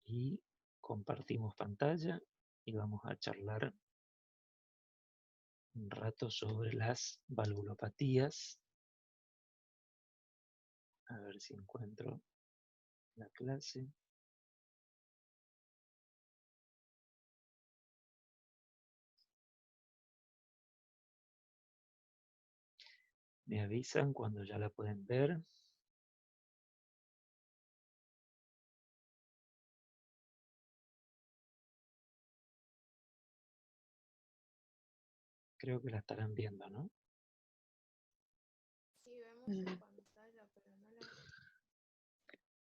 y compartimos pantalla y vamos a charlar un rato sobre las valvulopatías. A ver si encuentro la clase. Me avisan cuando ya la pueden ver. Creo que la estarán viendo, ¿no? Sí, vemos su pantalla, pero no la...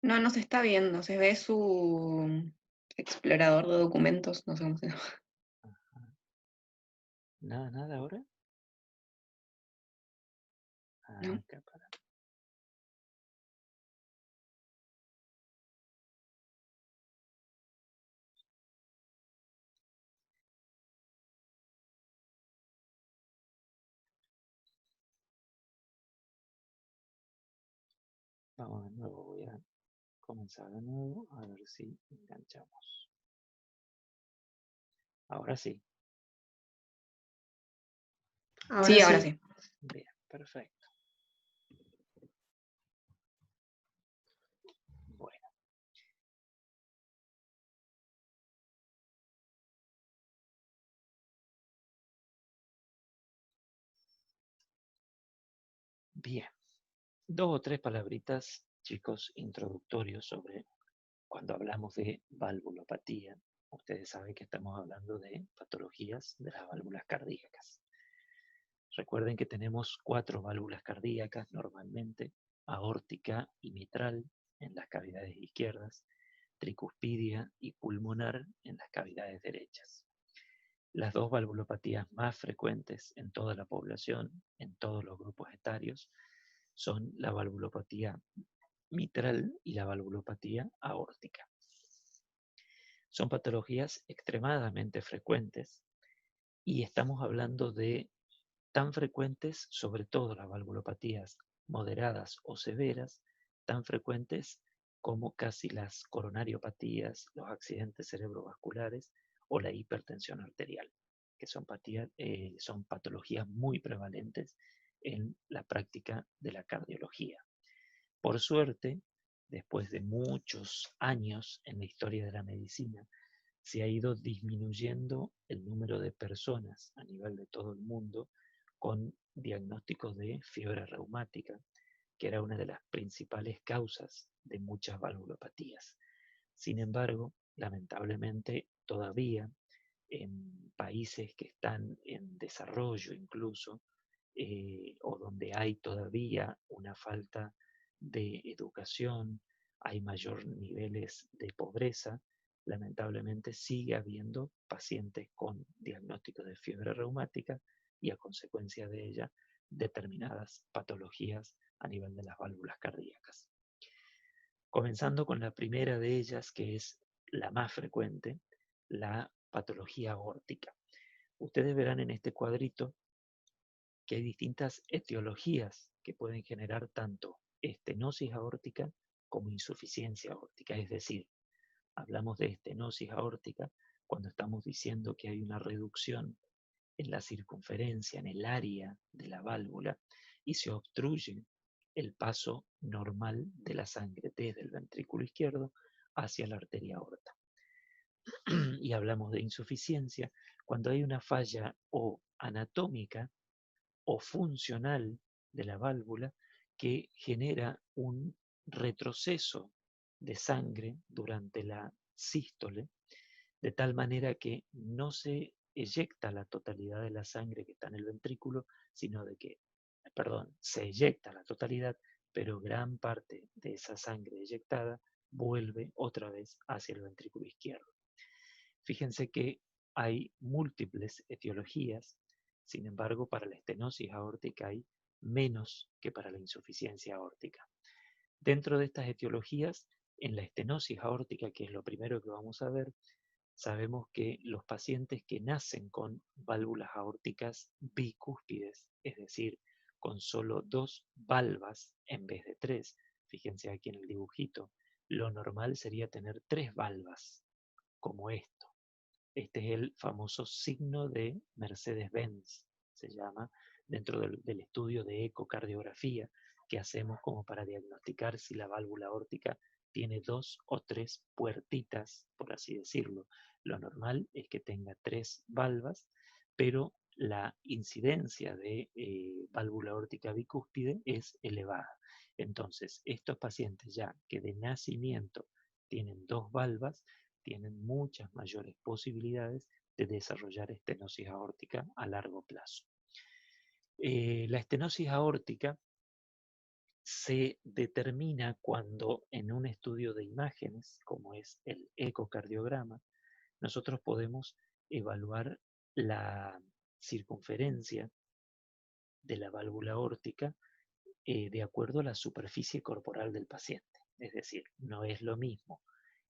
No, no se está viendo, se ve su explorador de documentos, no sé cómo se llama. Ajá. Nada ahora. ¿No? Acá para. Vamos de nuevo, voy a comenzar de nuevo a ver si enganchamos. Ahora sí. Sí, ahora sí. Bien, perfecto. Bueno. Bien. 2 o 3 palabritas, chicos, introductorios sobre cuando hablamos de valvulopatía. Ustedes saben que estamos hablando de patologías de las válvulas cardíacas. Recuerden que tenemos 4 válvulas cardíacas normalmente, aórtica y mitral en las cavidades izquierdas, tricuspidia y pulmonar en las cavidades derechas. Las 2 valvulopatías más frecuentes en toda la población, en todos los grupos etarios, son la valvulopatía mitral y la valvulopatía aórtica. Son patologías extremadamente frecuentes y estamos hablando de tan frecuentes, sobre todo las valvulopatías moderadas o severas, tan frecuentes como casi las coronariopatías, los accidentes cerebrovasculares o la hipertensión arterial, que son patologías muy prevalentes en la práctica de la cardiología. Por suerte, después de muchos años en la historia de la medicina, se ha ido disminuyendo el número de personas a nivel de todo el mundo con diagnósticos de fiebre reumática, que era una de las principales causas de muchas valvulopatías. Sin embargo, lamentablemente todavía en países que están en desarrollo incluso, o donde hay todavía una falta de educación, hay mayor niveles de pobreza, lamentablemente sigue habiendo pacientes con diagnósticos de fiebre reumática y a consecuencia de ella determinadas patologías a nivel de las válvulas cardíacas. Comenzando con la primera de ellas, que es la más frecuente, la patología aórtica. Ustedes verán en este cuadrito que hay distintas etiologías que pueden generar tanto estenosis aórtica como insuficiencia aórtica. Es decir, hablamos de estenosis aórtica cuando estamos diciendo que hay una reducción en la circunferencia, en el área de la válvula, y se obstruye el paso normal de la sangre desde el ventrículo izquierdo hacia la arteria aorta. Y hablamos de insuficiencia cuando hay una falla o anatómica o funcional de la válvula que genera un retroceso de sangre durante la sístole, de tal manera que no se eyecta la totalidad de la sangre que está en el ventrículo, sino de que, perdón, se eyecta la totalidad, pero gran parte de esa sangre eyectada vuelve otra vez hacia el ventrículo izquierdo. Fíjense que hay múltiples etiologías, sin embargo, para la estenosis aórtica hay menos que para la insuficiencia aórtica. Dentro de estas etiologías, en la estenosis aórtica, que es lo primero que vamos a ver, sabemos que los pacientes que nacen con válvulas aórticas bicúspides, es decir, con solo 2 valvas en vez de 3, fíjense aquí en el dibujito, Lo normal sería tener 3 valvas, como esto. Este es el famoso signo de Mercedes-Benz, se llama, dentro del estudio de ecocardiografía que hacemos como para diagnosticar si la válvula aórtica tiene 2 o 3 puertitas, por así decirlo. Lo normal es que tenga 3 valvas, pero la incidencia de válvula aórtica bicúspide es elevada. Entonces, estos pacientes ya que de nacimiento tienen 2 valvas, tienen muchas mayores posibilidades de desarrollar estenosis aórtica a largo plazo. La estenosis aórtica se determina cuando en un estudio de imágenes, como es el ecocardiograma, nosotros podemos evaluar la circunferencia de la válvula aórtica de acuerdo a la superficie corporal del paciente. Es decir, no es lo mismo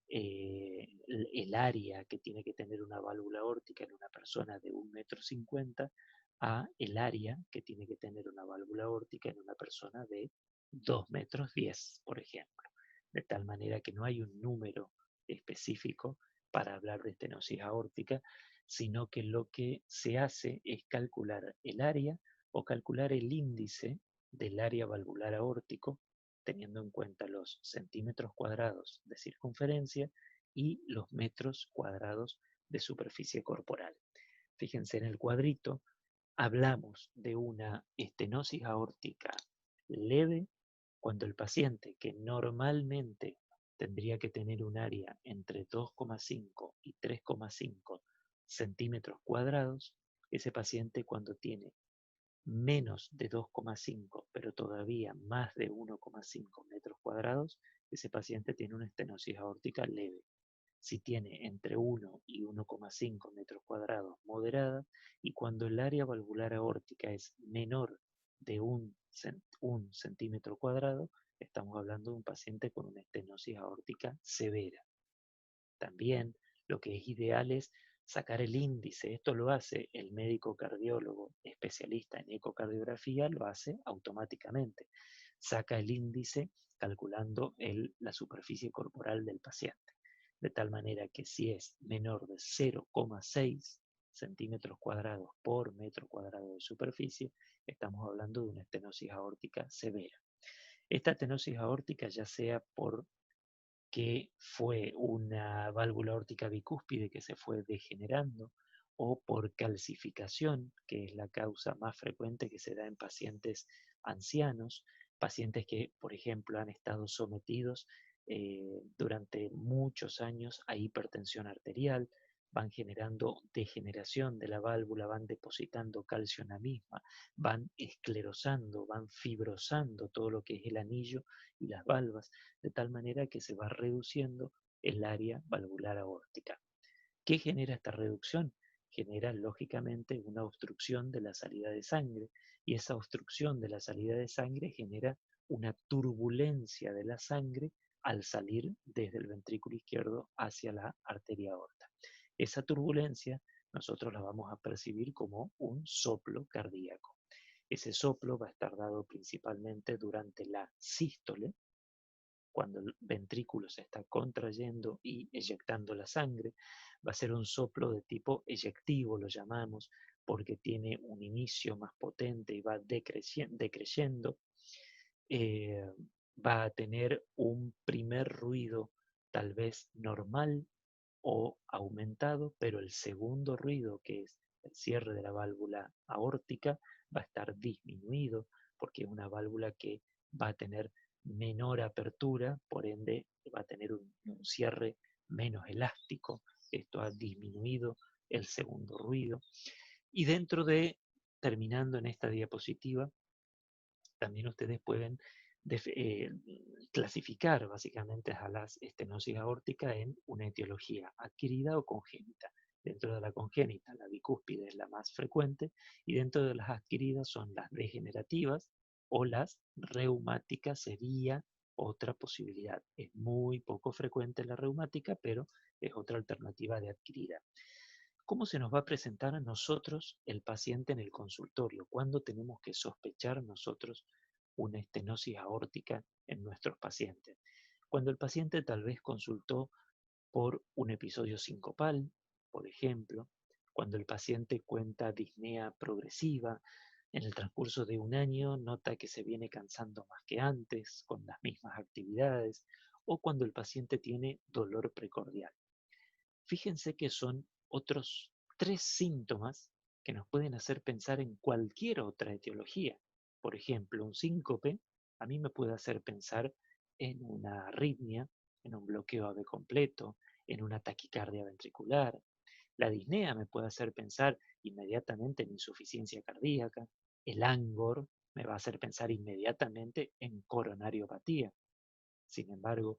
el área que tiene que tener una válvula aórtica en una persona de 1,50 m a el área que tiene que tener una válvula aórtica en una persona de 2,10 m, por ejemplo. De tal manera que no hay un número específico para hablar de estenosis aórtica, sino que lo que se hace es calcular el área o calcular el índice del área valvular aórtico, teniendo en cuenta los centímetros cuadrados de circunferencia y los metros cuadrados de superficie corporal. Fíjense en el cuadrito, hablamos de una estenosis aórtica leve cuando el paciente, que normalmente tendría que tener un área entre 2,5 y 3,5 centímetros cuadrados, ese paciente cuando tiene menos de 2,5, pero todavía más de 1,5 metros cuadrados, ese paciente tiene una estenosis aórtica leve. Si tiene entre 1 y 1,5 metros cuadrados, moderada, y cuando el área valvular aórtica es menor de 1 centímetro cuadrado, estamos hablando de un paciente con una estenosis aórtica severa. También lo que es ideal es sacar el índice. Esto lo hace el médico cardiólogo especialista en ecocardiografía, lo hace automáticamente. Saca el índice calculando la superficie corporal del paciente. De tal manera que si es menor de 0,6 centímetros cuadrados por metro cuadrado de superficie, estamos hablando de una estenosis aórtica severa. Esta estenosis aórtica, ya sea por que fue una válvula aórtica bicúspide que se fue degenerando, o por calcificación, que es la causa más frecuente que se da en pacientes ancianos, pacientes que, por ejemplo, han estado sometidos durante muchos años a hipertensión arterial, van generando degeneración de la válvula, van depositando calcio en la misma, van esclerosando, van fibrosando todo lo que es el anillo y las valvas, de tal manera que se va reduciendo el área valvular aórtica. ¿Qué genera esta reducción? Genera lógicamente una obstrucción de la salida de sangre, y esa obstrucción de la salida de sangre genera una turbulencia de la sangre al salir desde el ventrículo izquierdo hacia la arteria aorta. Esa turbulencia nosotros la vamos a percibir como un soplo cardíaco. Ese soplo va a estar dado principalmente durante la sístole, cuando el ventrículo se está contrayendo y eyectando la sangre. Va a ser un soplo de tipo eyectivo, lo llamamos, porque tiene un inicio más potente y va decreciendo. Va a tener un primer ruido tal vez normal o aumentado, pero el segundo ruido, que es el cierre de la válvula aórtica, va a estar disminuido, porque es una válvula que va a tener menor apertura, por ende va a tener un cierre menos elástico. Esto ha disminuido el segundo ruido. Y terminando en esta diapositiva, también ustedes pueden clasificar básicamente a las estenosis aórtica en una etiología adquirida o congénita. Dentro de la congénita, la bicúspide es la más frecuente, y dentro de las adquiridas son las degenerativas o las reumáticas, sería otra posibilidad. Es muy poco frecuente la reumática, pero es otra alternativa de adquirida. ¿Cómo se nos va a presentar a nosotros el paciente en el consultorio? ¿Cuándo tenemos que sospechar nosotros una estenosis aórtica en nuestros pacientes? Cuando el paciente tal vez consultó por un episodio sincopal, por ejemplo, cuando el paciente cuenta disnea progresiva, en el transcurso de un año nota que se viene cansando más que antes, con las mismas actividades, o cuando el paciente tiene dolor precordial. Fíjense que son otros 3 síntomas que nos pueden hacer pensar en cualquier otra etiología. Por ejemplo, un síncope a mí me puede hacer pensar en una arritmia, en un bloqueo AV completo, en una taquicardia ventricular. La disnea me puede hacer pensar inmediatamente en insuficiencia cardíaca. El angor me va a hacer pensar inmediatamente en coronariopatía. Sin embargo,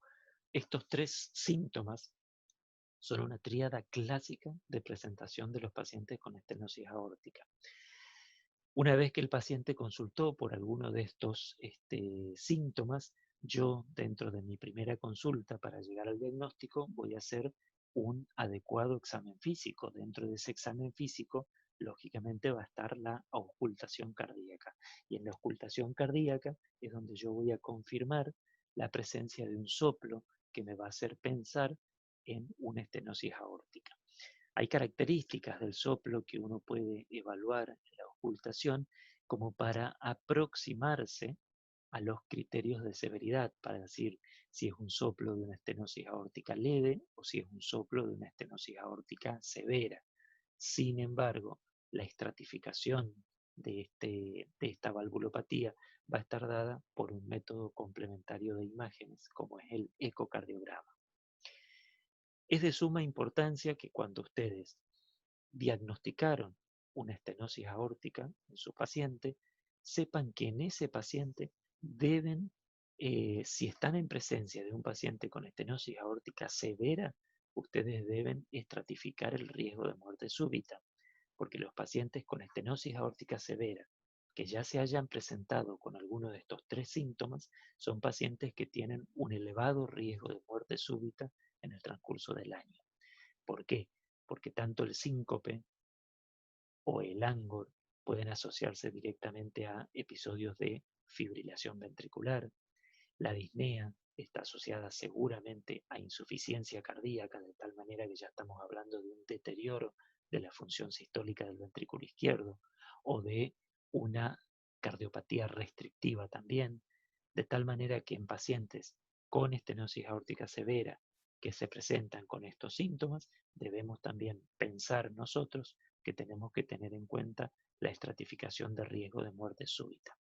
estos 3 síntomas son una tríada clásica de presentación de los pacientes con estenosis aórtica. Una vez que el paciente consultó por alguno de estos síntomas, yo dentro de mi primera consulta para llegar al diagnóstico voy a hacer un adecuado examen físico. Dentro de ese examen físico, lógicamente va a estar la auscultación cardíaca. Y en la auscultación cardíaca es donde yo voy a confirmar la presencia de un soplo que me va a hacer pensar en una estenosis aórtica. Hay características del soplo que uno puede evaluar en la auscultación como para aproximarse a los criterios de severidad, para decir si es un soplo de una estenosis aórtica leve o si es un soplo de una estenosis aórtica severa. Sin embargo, la estratificación de esta valvulopatía va a estar dada por un método complementario de imágenes, como es el ecocardiograma. Es de suma importancia que cuando ustedes diagnosticaron una estenosis aórtica en su paciente, sepan que en ese paciente deben, si están en presencia de un paciente con estenosis aórtica severa, ustedes deben estratificar el riesgo de muerte súbita, porque los pacientes con estenosis aórtica severa que ya se hayan presentado con alguno de estos 3 síntomas son pacientes que tienen un elevado riesgo de muerte súbita en el transcurso del año. ¿Por qué? Porque tanto el síncope o el angor pueden asociarse directamente a episodios de fibrilación ventricular. La disnea está asociada seguramente a insuficiencia cardíaca, de tal manera que ya estamos hablando de un deterioro de la función sistólica del ventrículo izquierdo, o de una cardiopatía restrictiva también, de tal manera que en pacientes con estenosis aórtica severa que se presentan con estos síntomas, debemos también pensar nosotros que tenemos que tener en cuenta la estratificación de riesgo de muerte súbita.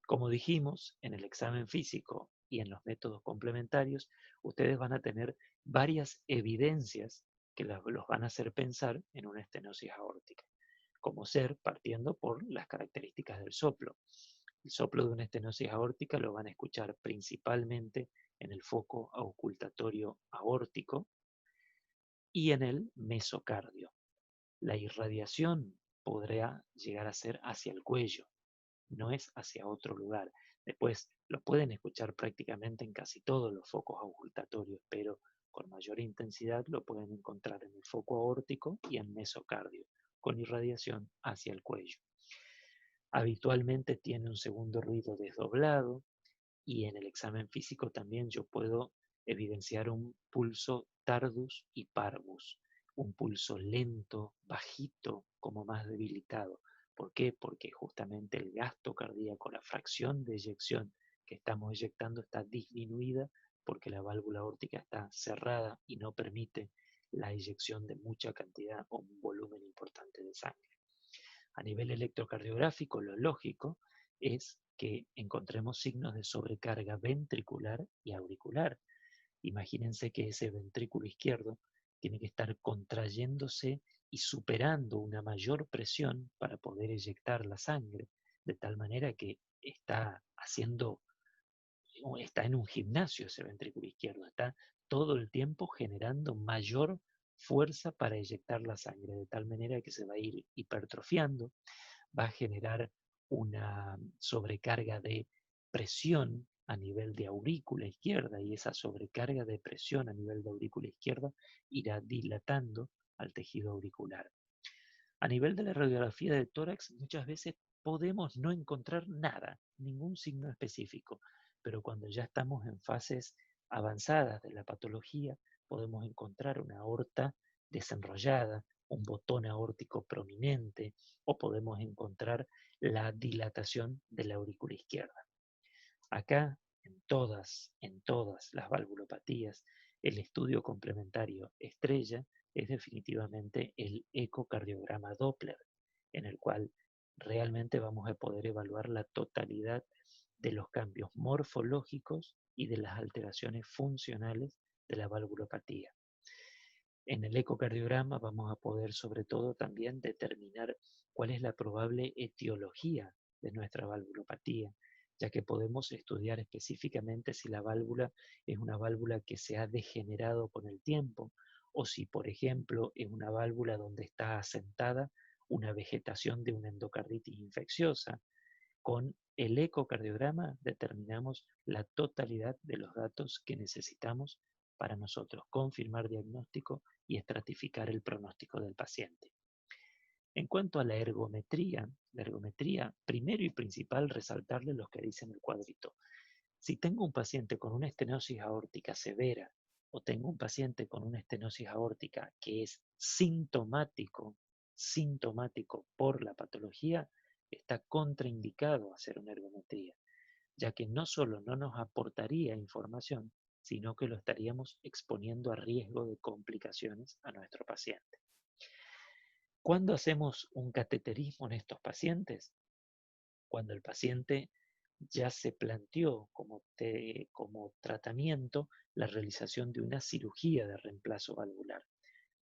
Como dijimos, en el examen físico y en los métodos complementarios, ustedes van a tener varias evidencias que los van a hacer pensar en una estenosis aórtica, como ser partiendo por las características del soplo. El soplo de una estenosis aórtica lo van a escuchar principalmente en el foco auscultatorio aórtico y en el mesocardio. La irradiación podrá llegar a ser hacia el cuello, no es hacia otro lugar. Después lo pueden escuchar prácticamente en casi todos los focos auscultatorios, pero con mayor intensidad lo pueden encontrar en el foco aórtico y en mesocardio, con irradiación hacia el cuello. Habitualmente tiene un segundo ruido desdoblado y en el examen físico también yo puedo evidenciar un pulso tardus y parvus, un pulso lento, bajito, como más debilitado. ¿Por qué? Porque justamente el gasto cardíaco, la fracción de eyección que estamos eyectando está disminuida porque la válvula aórtica está cerrada y no permite la eyección de mucha cantidad o un volumen importante de sangre. A nivel electrocardiográfico, lo lógico es que encontremos signos de sobrecarga ventricular y auricular. Imagínense que ese ventrículo izquierdo tiene que estar contrayéndose y superando una mayor presión para poder eyectar la sangre, de tal manera que está en un gimnasio ese ventrículo izquierdo, está todo el tiempo generando mayor fuerza para eyectar la sangre, de tal manera que se va a ir hipertrofiando, va a generar una sobrecarga de presión a nivel de aurícula izquierda y esa sobrecarga de presión a nivel de aurícula izquierda irá dilatando al tejido auricular. A nivel de la radiografía de tórax muchas veces podemos no encontrar nada, ningún signo específico, pero cuando ya estamos en fases avanzadas de la patología podemos encontrar una aorta desenrollada, un botón aórtico prominente, o podemos encontrar la dilatación de la aurícula izquierda. Acá, en todas las valvulopatías, el estudio complementario estrella es definitivamente el ecocardiograma Doppler, en el cual realmente vamos a poder evaluar la totalidad de los cambios morfológicos y de las alteraciones funcionales de la valvulopatía. En el ecocardiograma vamos a poder sobre todo también determinar cuál es la probable etiología de nuestra valvulopatía, ya que podemos estudiar específicamente si la válvula es una válvula que se ha degenerado con el tiempo o si, por ejemplo, es una válvula donde está asentada una vegetación de una endocarditis infecciosa. Con el ecocardiograma determinamos la totalidad de los datos que necesitamos para nosotros confirmar diagnóstico y estratificar el pronóstico del paciente. En cuanto a la ergometría, primero y principal, resaltarle lo que dice en el cuadrito. Si tengo un paciente con una estenosis aórtica severa o tengo un paciente con una estenosis aórtica que es sintomático por la patología, está contraindicado hacer una ergometría, ya que no solo no nos aportaría información, sino que lo estaríamos exponiendo a riesgo de complicaciones a nuestro paciente. ¿Cuándo hacemos un cateterismo en estos pacientes? Cuando el paciente ya se planteó como tratamiento la realización de una cirugía de reemplazo valvular.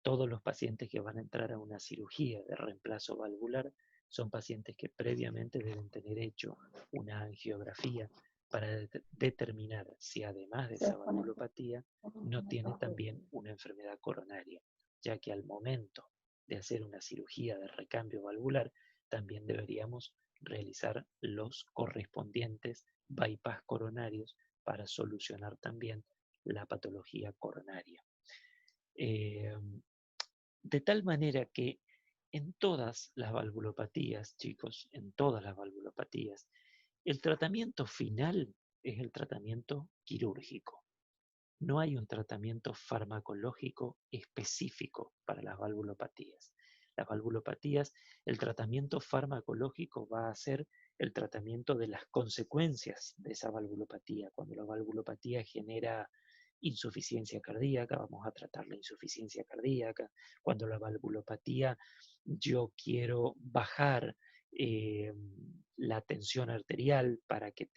Todos los pacientes que van a entrar a una cirugía de reemplazo valvular son pacientes que previamente deben tener hecho una angiografía para determinar si además de esa valvulopatía no tiene también una enfermedad coronaria, ya que al momento de hacer una cirugía de recambio valvular también deberíamos realizar los correspondientes bypass coronarios para solucionar también la patología coronaria. De tal manera que en todas las valvulopatías, chicos, en todas las valvulopatías, el tratamiento final es el tratamiento quirúrgico. No hay un tratamiento farmacológico específico para las valvulopatías. Las valvulopatías, el tratamiento farmacológico va a ser el tratamiento de las consecuencias de esa valvulopatía. Cuando la valvulopatía genera insuficiencia cardíaca, vamos a tratar la insuficiencia cardíaca. Cuando la valvulopatía, yo quiero bajar la tensión arterial para que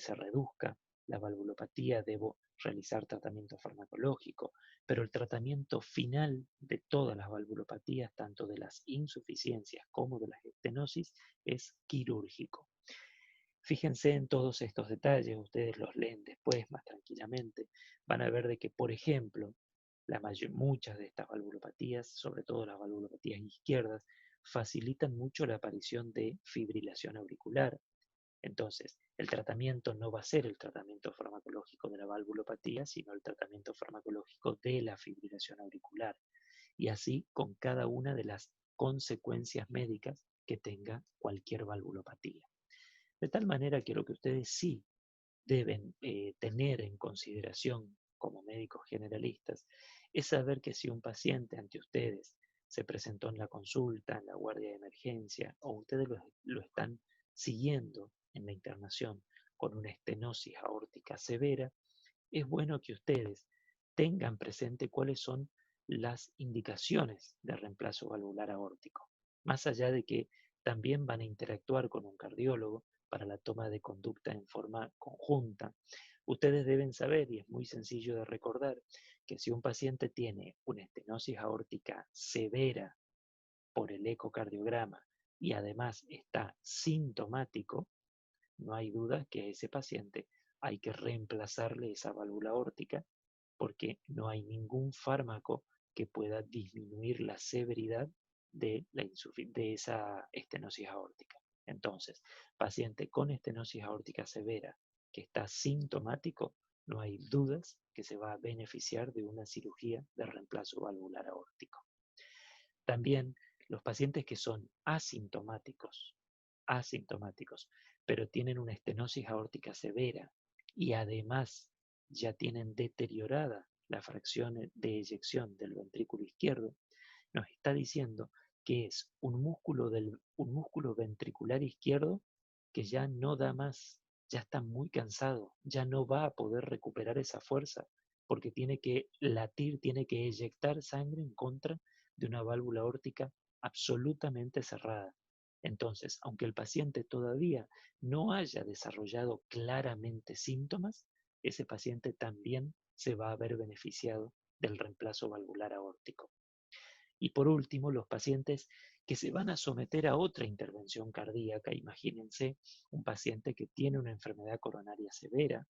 se reduzca la valvulopatía, debo realizar tratamiento farmacológico, pero el tratamiento final de todas las valvulopatías, tanto de las insuficiencias como de las estenosis, es quirúrgico. Fíjense en todos estos detalles, ustedes los leen después más tranquilamente, van a ver de que, por ejemplo, muchas de estas valvulopatías, sobre todo las valvulopatías izquierdas, facilitan mucho la aparición de fibrilación auricular. Entonces, el tratamiento no va a ser el tratamiento farmacológico de la valvulopatía, sino el tratamiento farmacológico de la fibrilación auricular. Y así con cada una de las consecuencias médicas que tenga cualquier valvulopatía. De tal manera que lo que ustedes sí deben tener en consideración como médicos generalistas es saber que si un paciente ante ustedes se presentó en la consulta, en la guardia de emergencia, o ustedes lo están siguiendo en la internación con una estenosis aórtica severa, es bueno que ustedes tengan presente cuáles son las indicaciones de reemplazo valvular aórtico, más allá de que también van a interactuar con un cardiólogo para la toma de conducta en forma conjunta. Ustedes deben saber, y es muy sencillo de recordar, que si un paciente tiene una estenosis aórtica severa por el ecocardiograma y además está sintomático, no hay duda que a ese paciente hay que reemplazarle esa válvula aórtica porque no hay ningún fármaco que pueda disminuir la severidad de esa estenosis aórtica. Entonces, paciente con estenosis aórtica severa que está sintomático, no hay dudas que se va a beneficiar de una cirugía de reemplazo valvular aórtico. También los pacientes que son asintomáticos, pero tienen una estenosis aórtica severa y además ya tienen deteriorada la fracción de eyección del ventrículo izquierdo, nos está diciendo que es un músculo ventricular izquierdo que ya no da más, ya está muy cansado, ya no va a poder recuperar esa fuerza porque tiene que latir, tiene que eyectar sangre en contra de una válvula aórtica absolutamente cerrada. Entonces, aunque el paciente todavía no haya desarrollado claramente síntomas, ese paciente también se va a ver beneficiado del reemplazo valvular aórtico. Y por último, los pacientes que se van a someter a otra intervención cardíaca, imagínense un paciente que tiene una enfermedad coronaria severa,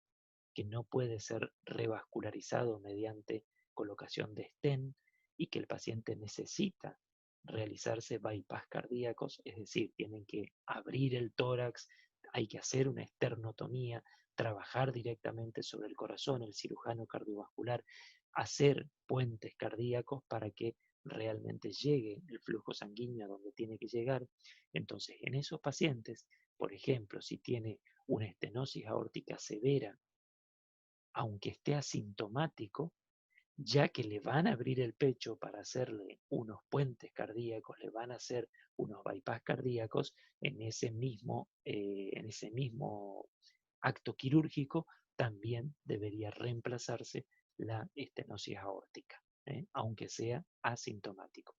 que no puede ser revascularizado mediante colocación de stent y que el paciente necesita realizarse bypass cardíacos, es decir, tienen que abrir el tórax, hay que hacer una esternotomía, trabajar directamente sobre el corazón, el cirujano cardiovascular, hacer puentes cardíacos para que realmente llegue el flujo sanguíneo a donde tiene que llegar. Entonces, en esos pacientes, por ejemplo, si tiene una estenosis aórtica severa, aunque esté asintomático, ya que le van a abrir el pecho para hacerle unos puentes cardíacos, le van a hacer unos bypass cardíacos en ese mismo acto quirúrgico, también debería reemplazarse la estenosis aórtica, aunque sea asintomático.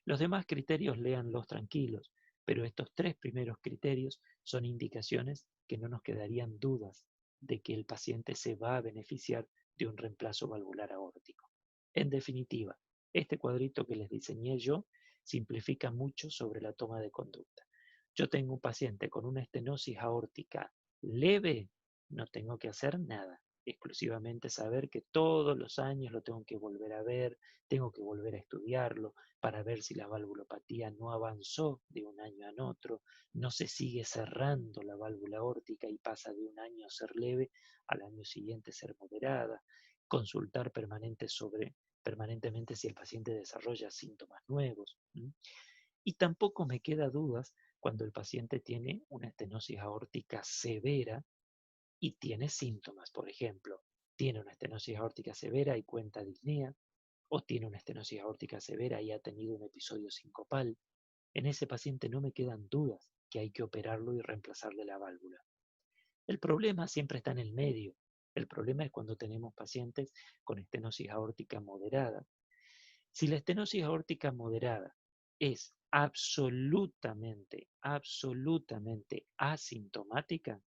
Los demás criterios léanlos tranquilos, pero estos tres primeros criterios son indicaciones que no nos quedarían dudas de que el paciente se va a beneficiar de un reemplazo valvular aórtico. En definitiva, este cuadrito que les diseñé yo simplifica mucho sobre la toma de conducta. Yo tengo un paciente con una estenosis aórtica leve, no tengo que hacer nada, exclusivamente saber que todos los años lo tengo que volver a ver, tengo que volver a estudiarlo para ver si la valvulopatía no avanzó de un año a otro, no se sigue cerrando la válvula aórtica y pasa de un año ser leve al año siguiente ser moderada, consultar permanentemente si el paciente desarrolla síntomas nuevos. Y tampoco me queda dudas cuando el paciente tiene una estenosis aórtica severa y tiene síntomas, por ejemplo, tiene una estenosis aórtica severa y cuenta disnea, o tiene una estenosis aórtica severa y ha tenido un episodio sincopal. En ese paciente no me quedan dudas que hay que operarlo y reemplazarle la válvula. El problema siempre está en el medio. El problema es cuando tenemos pacientes con estenosis aórtica moderada. Si la estenosis aórtica moderada es absolutamente asintomática,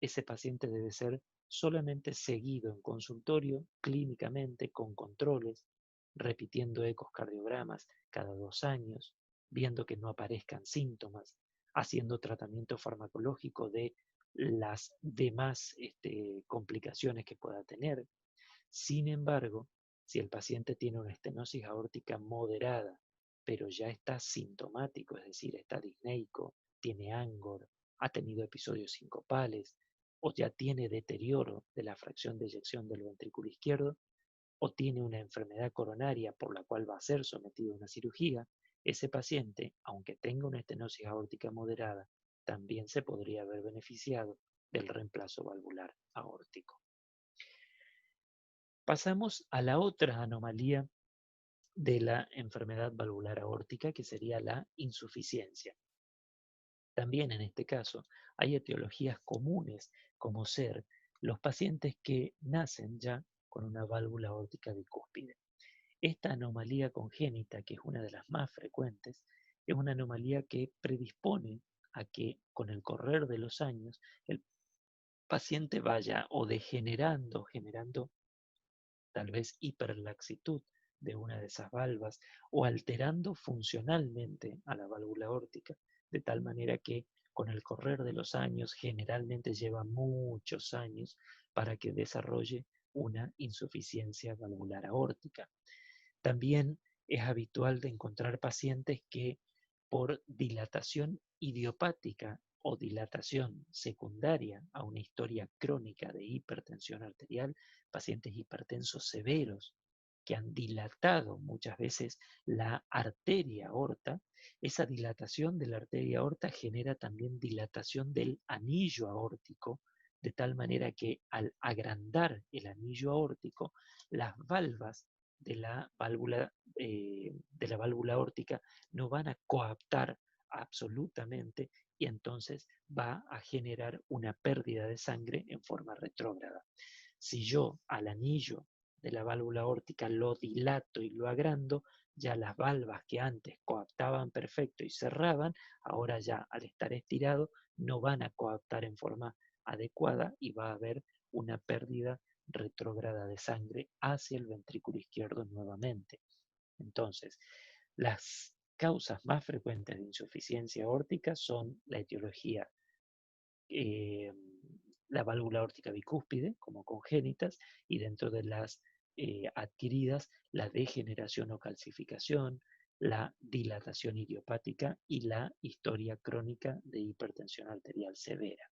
ese paciente debe ser solamente seguido en consultorio clínicamente con controles, repitiendo ecocardiogramas cada 2 años, viendo que no aparezcan síntomas, haciendo tratamiento farmacológico de las demás complicaciones que pueda tener. Sin embargo, si el paciente tiene una estenosis aórtica moderada, pero ya está sintomático, es decir, está disneico, tiene angor, ha tenido episodios sincopales, o ya tiene deterioro de la fracción de eyección del ventrículo izquierdo, o tiene una enfermedad coronaria por la cual va a ser sometido a una cirugía, ese paciente, aunque tenga una estenosis aórtica moderada, también se podría haber beneficiado del reemplazo valvular aórtico. Pasamos a la otra anomalía de la enfermedad valvular aórtica, que sería la insuficiencia. También en este caso hay etiologías comunes, como ser los pacientes que nacen ya con una válvula aórtica bicúspide. Esta anomalía congénita, que es una de las más frecuentes, es una anomalía que predispone a que con el correr de los años el paciente vaya o generando tal vez hiperlaxitud de una de esas valvas o alterando funcionalmente a la válvula aórtica, de tal manera que con el correr de los años, generalmente lleva muchos años para que desarrolle una insuficiencia valvular aórtica. También es habitual de encontrar pacientes que por dilatación idiopática o dilatación secundaria a una historia crónica de hipertensión arterial, pacientes hipertensos severos que han dilatado muchas veces la arteria aorta, esa dilatación de la arteria aorta genera también dilatación del anillo aórtico, de tal manera que al agrandar el anillo aórtico, las valvas de la válvula aórtica no van a coaptar absolutamente y entonces va a generar una pérdida de sangre en forma retrógrada. Si yo al anillo de la válvula aórtica lo dilato y lo agrando, ya las valvas que antes coaptaban perfecto y cerraban, ahora ya al estar estirado no van a coaptar en forma adecuada y va a haber una pérdida retrógrada de sangre hacia el ventrículo izquierdo nuevamente. Entonces, las causas más frecuentes de insuficiencia aórtica son la etiología, la válvula aórtica bicúspide, como congénitas, y dentro de las adquiridas, la degeneración o calcificación, la dilatación idiopática y la historia crónica de hipertensión arterial severa.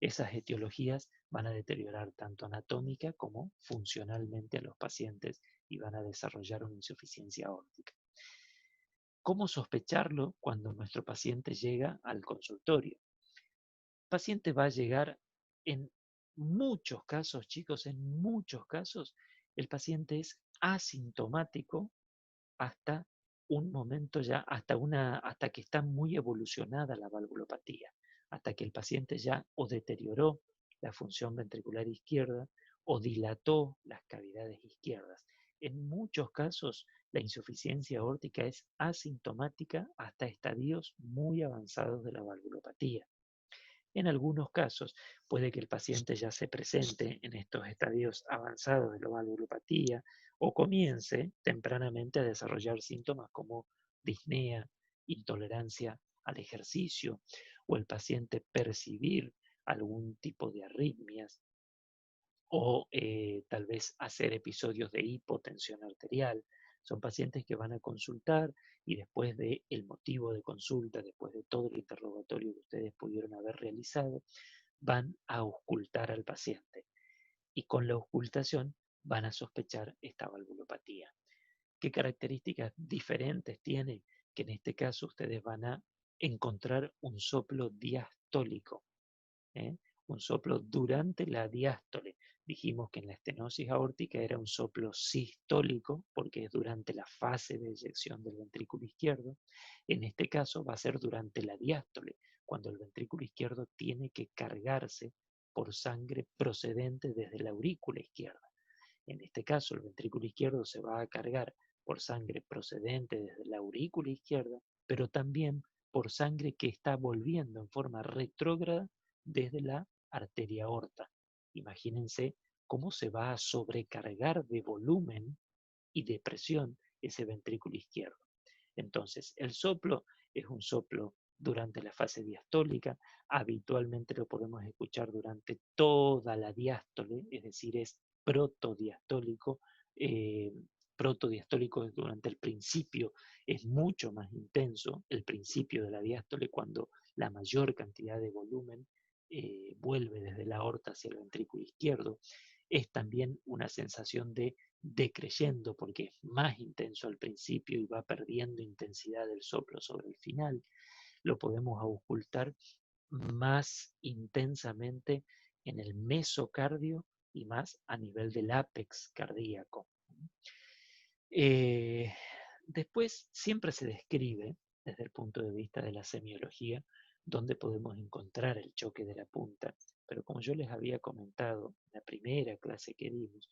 Esas etiologías van a deteriorar tanto anatómica como funcionalmente a los pacientes y van a desarrollar una insuficiencia aórtica. ¿Cómo sospecharlo cuando nuestro paciente llega al consultorio? El paciente va a llegar en muchos casos, chicos, en muchos casos, el paciente es asintomático hasta un momento ya, hasta que está muy evolucionada la valvulopatía, hasta que el paciente ya o deterioró la función ventricular izquierda o dilató las cavidades izquierdas. En muchos casos, la insuficiencia aórtica es asintomática hasta estadios muy avanzados de la valvulopatía. En algunos casos puede que el paciente ya se presente en estos estadios avanzados de la valvulopatía o comience tempranamente a desarrollar síntomas como disnea, intolerancia al ejercicio o el paciente percibir algún tipo de arritmias o tal vez hacer episodios de hipotensión arterial. Son pacientes que van a consultar y después del motivo de consulta, después de todo el interrogatorio que ustedes pudieron haber realizado, van a auscultar al paciente y con la auscultación van a sospechar esta valvulopatía. ¿Qué características diferentes tiene? Que en este caso ustedes van a encontrar un soplo diastólico, ¿eh? Un soplo durante la diástole. Dijimos que en la estenosis aórtica era un soplo sistólico porque es durante la fase de eyección del ventrículo izquierdo. En este caso va a ser durante la diástole, cuando el ventrículo izquierdo tiene que cargarse por sangre procedente desde la aurícula izquierda. En este caso el ventrículo izquierdo se va a cargar por sangre procedente desde la aurícula izquierda, pero también por sangre que está volviendo en forma retrógrada desde la arteria aorta. Imagínense cómo se va a sobrecargar de volumen y de presión ese ventrículo izquierdo. Entonces, el soplo es un soplo durante la fase diastólica, habitualmente lo podemos escuchar durante toda la diástole, es decir, es protodiastólico. Protodiastólico es durante el principio, es mucho más intenso el principio de la diástole cuando la mayor cantidad de volumen vuelve desde la aorta hacia el ventrículo izquierdo. Es también una sensación de decreyendo porque es más intenso al principio y va perdiendo intensidad del soplo sobre el final. Lo podemos auscultar más intensamente en el mesocardio y más a nivel del ápex cardíaco. Después siempre se describe desde el punto de vista de la semiología dónde podemos encontrar el choque de la punta, pero como yo les había comentado en la primera clase que dimos,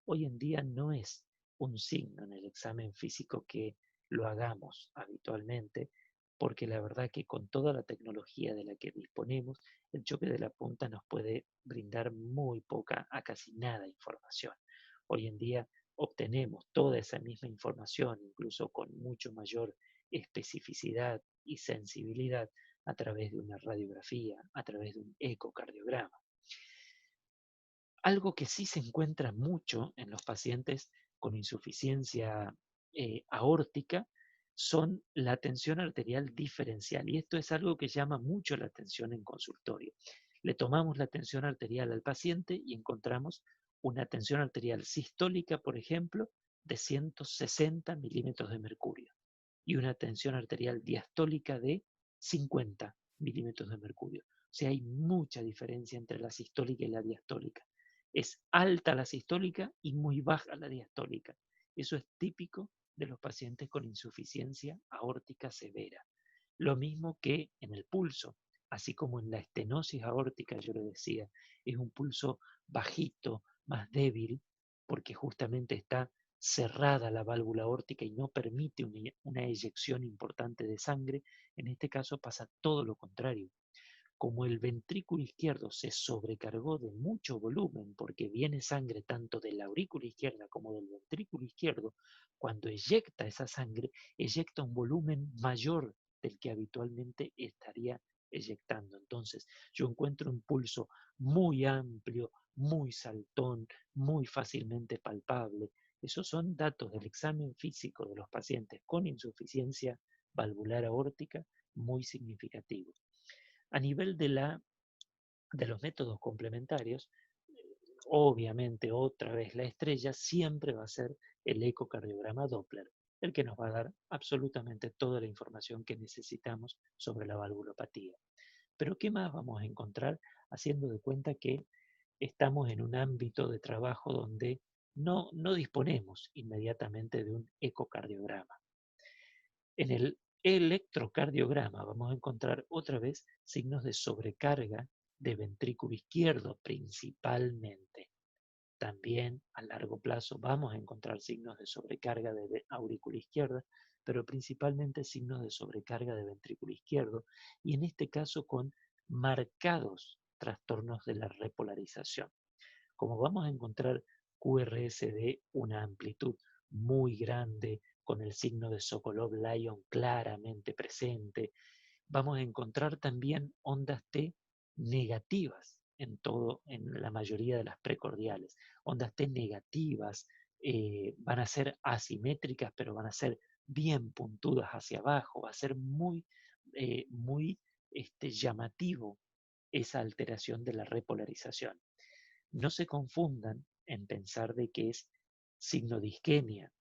hoy en día no es un signo en el examen físico que lo hagamos habitualmente, porque la verdad que con toda la tecnología de la que disponemos, el choque de la punta nos puede brindar muy poca a casi nada información. Hoy en día obtenemos toda esa misma información, incluso con mucho mayor especificidad y sensibilidad a través de una radiografía, a través de un ecocardiograma. Algo que sí se encuentra mucho en los pacientes con insuficiencia aórtica son la tensión arterial diferencial. Y esto es algo que llama mucho la atención en consultorio. Le tomamos la tensión arterial al paciente y encontramos una tensión arterial sistólica, por ejemplo, de 160 milímetros de mercurio y una tensión arterial diastólica de 50 milímetros de mercurio. O sea, hay mucha diferencia entre la sistólica y la diastólica. Es alta la sistólica y muy baja la diastólica. Eso es típico de los pacientes con insuficiencia aórtica severa. Lo mismo que en el pulso, así como en la estenosis aórtica, yo le decía, es un pulso bajito, más débil, porque justamente está cerrada la válvula aórtica y no permite una eyección importante de sangre. En este caso pasa todo lo contrario. Como el ventrículo izquierdo se sobrecargó de mucho volumen porque viene sangre tanto de la aurícula izquierda como del ventrículo izquierdo, cuando eyecta esa sangre, eyecta un volumen mayor del que habitualmente estaría eyectando. Entonces, yo encuentro un pulso muy amplio, muy saltón, muy fácilmente palpable. Esos son datos del examen físico de los pacientes con insuficiencia valvular aórtica muy significativos. A nivel de los métodos complementarios, obviamente otra vez la estrella siempre va a ser el ecocardiograma Doppler, el que nos va a dar absolutamente toda la información que necesitamos sobre la valvulopatía. Pero ¿qué más vamos a encontrar haciendo de cuenta que estamos en un ámbito de trabajo donde no disponemos inmediatamente de un ecocardiograma? En el electrocardiograma vamos a encontrar otra vez signos de sobrecarga de ventrículo izquierdo principalmente. También a largo plazo vamos a encontrar signos de sobrecarga de aurícula izquierda, pero principalmente signos de sobrecarga de ventrículo izquierdo, y en este caso con marcados trastornos de la repolarización. Como vamos a encontrar QRS de una amplitud muy grande, con el signo de Sokolov-Lyon claramente presente, vamos a encontrar también ondas T negativas en la mayoría de las precordiales. Ondas T negativas van a ser asimétricas, pero van a ser bien puntudas hacia abajo, va a ser muy llamativo esa alteración de la repolarización. No se confundan en pensar de que es signo de isquemia.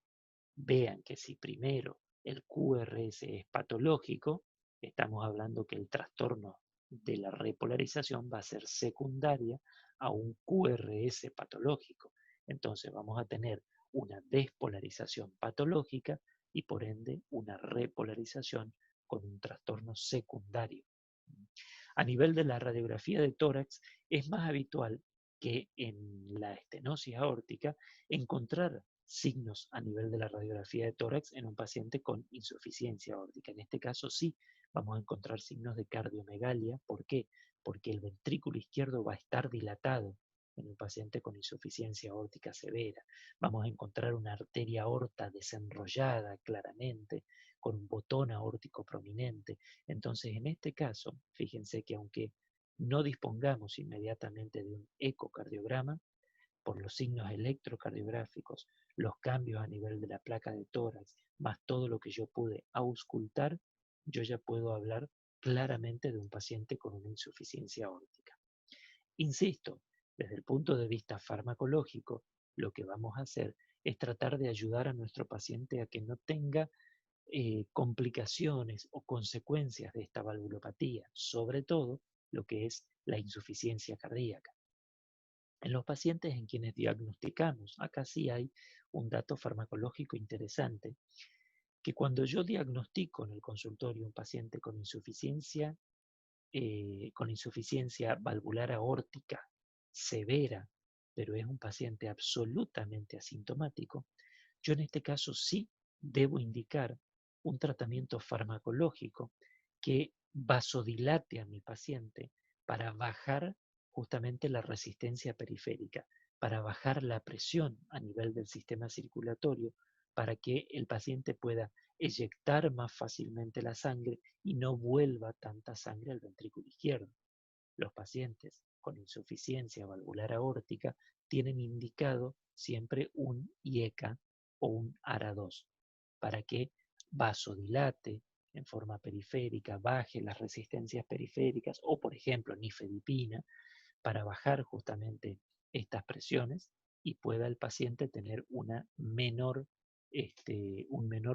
Vean que si primero el QRS es patológico, estamos hablando que el trastorno de la repolarización va a ser secundaria a un QRS patológico. Entonces vamos a tener una despolarización patológica y por ende una repolarización con un trastorno secundario. A nivel de la radiografía de tórax, es más habitual que en la estenosis aórtica encontrar signos a nivel de la radiografía de tórax en un paciente con insuficiencia aórtica. En este caso sí vamos a encontrar signos de cardiomegalia. ¿Por qué? Porque el ventrículo izquierdo va a estar dilatado en un paciente con insuficiencia aórtica severa. Vamos a encontrar una arteria aorta desenrollada claramente, con un botón aórtico prominente. Entonces, en este caso, fíjense que aunque no dispongamos inmediatamente de un ecocardiograma, por los signos electrocardiográficos, los cambios a nivel de la placa de tórax, más todo lo que yo pude auscultar, yo ya puedo hablar claramente de un paciente con una insuficiencia aórtica. Insisto, desde el punto de vista farmacológico, lo que vamos a hacer es tratar de ayudar a nuestro paciente a que no tenga complicaciones o consecuencias de esta valvulopatía, sobre todo lo que es la insuficiencia cardíaca. En los pacientes en quienes diagnosticamos, acá sí hay un dato farmacológico interesante, que cuando yo diagnostico en el consultorio un paciente con insuficiencia valvular aórtica severa, pero es un paciente absolutamente asintomático, yo en este caso sí debo indicar un tratamiento farmacológico que vasodilate a mi paciente para bajar justamente la resistencia periférica, para bajar la presión a nivel del sistema circulatorio, para que el paciente pueda eyectar más fácilmente la sangre y no vuelva tanta sangre al ventrículo izquierdo. Los pacientes con insuficiencia valvular aórtica tienen indicado siempre un IECA o un ARA2 para que vasodilate en forma periférica, baje las resistencias periféricas o, por ejemplo, nifedipina para bajar justamente estas presiones y pueda el paciente tener un menor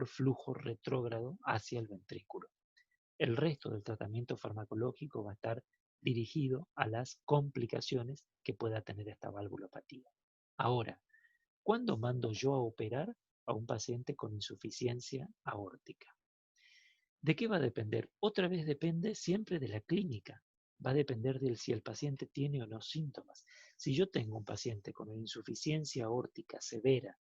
flujo retrógrado hacia el ventrículo. El resto del tratamiento farmacológico va a estar dirigido a las complicaciones que pueda tener esta valvulopatía. Ahora, ¿cuándo mando yo a operar a un paciente con insuficiencia aórtica? ¿De qué va a depender? Otra vez depende siempre de la clínica. Va a depender de si el paciente tiene o no síntomas. Si yo tengo un paciente con una insuficiencia aórtica severa